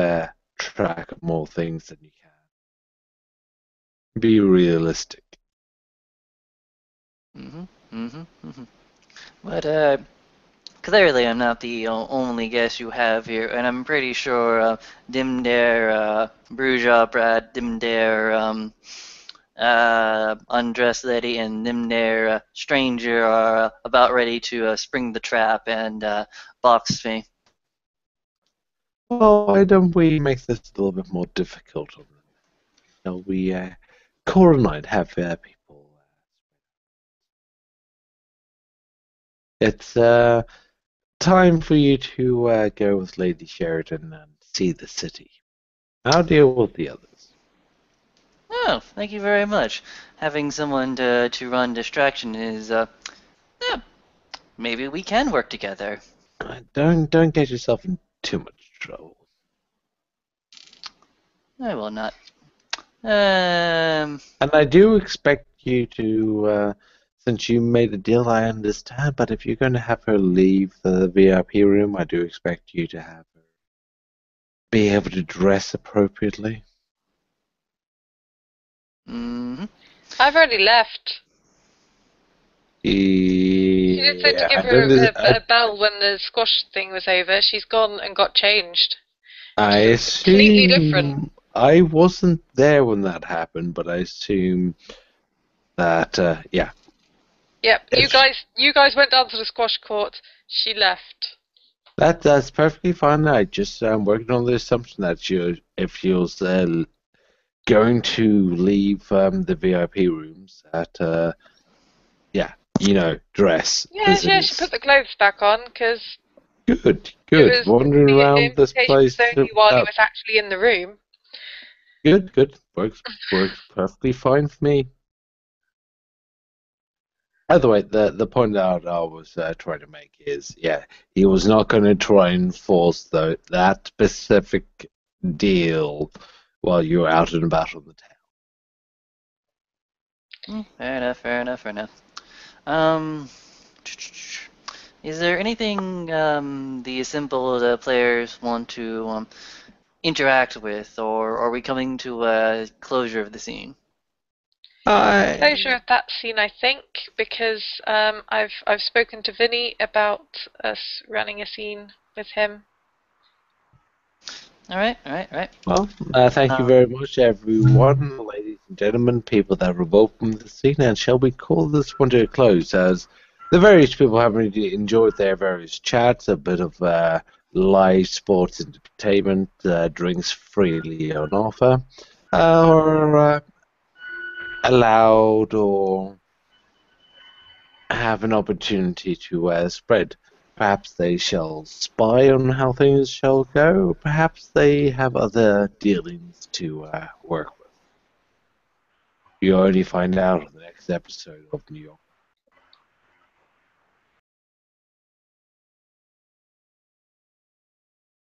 track of more things than you can. Be realistic. But clearly I'm not the only guest you have here, and I'm pretty sure Dimdare, Bruja, Brad, Dimdare, Undressed Lady, and Dimdare, Stranger are about ready to spring the trap and box me. Well, why don't we make this a little bit more difficult on them? We Cora and I'd have people. It's time for you to go with Lady Sheridan and see the city. I'll deal with the others. Oh, thank you very much. Having someone to run distraction is, yeah, maybe we can work together. Don't get yourself in too much trouble. I will not. Um, And I do expect you to, since you made a deal, I understand, but if you're going to have her leave the VIP room, I do expect you to have her be able to dress appropriately. mm-hmm. I've already left. She just said to Yeah, give her a bell when the squash thing was over. She's gone and got changed. I Completely different. assume I wasn't there when that happened, but I assume that yeah. Yep, If you guys went down to the squash court. She left. that's perfectly fine. I just working on the assumption that if she was going to leave the VIP rooms, that yeah, dress Yeah, as she is. put the clothes back on because Good, it good. was Wandering the around this invitation was place only while he without. was actually in the room. Good. Works perfectly fine for me. By the way, the point out I was trying to make is, yeah, he was not going to try and force that specific deal while you were out and about on the town. Fair enough. Um, is there anything the assembled players want to interact with, or are we coming to a closure of the scene? Closure of that scene, I think, because I've spoken to Vinny about us running a scene with him. All right. Well, thank you Um, very much, everyone, ladies and gentlemen, people that were involved in the scene, and shall we call this one to a close, as the various people have really enjoyed their various chats, a bit of live sports entertainment, drinks freely on offer, or allowed or have an opportunity to spread. Perhaps they shall spy on how things shall go. Perhaps they have other dealings to work with. You only find out in the next episode of New York.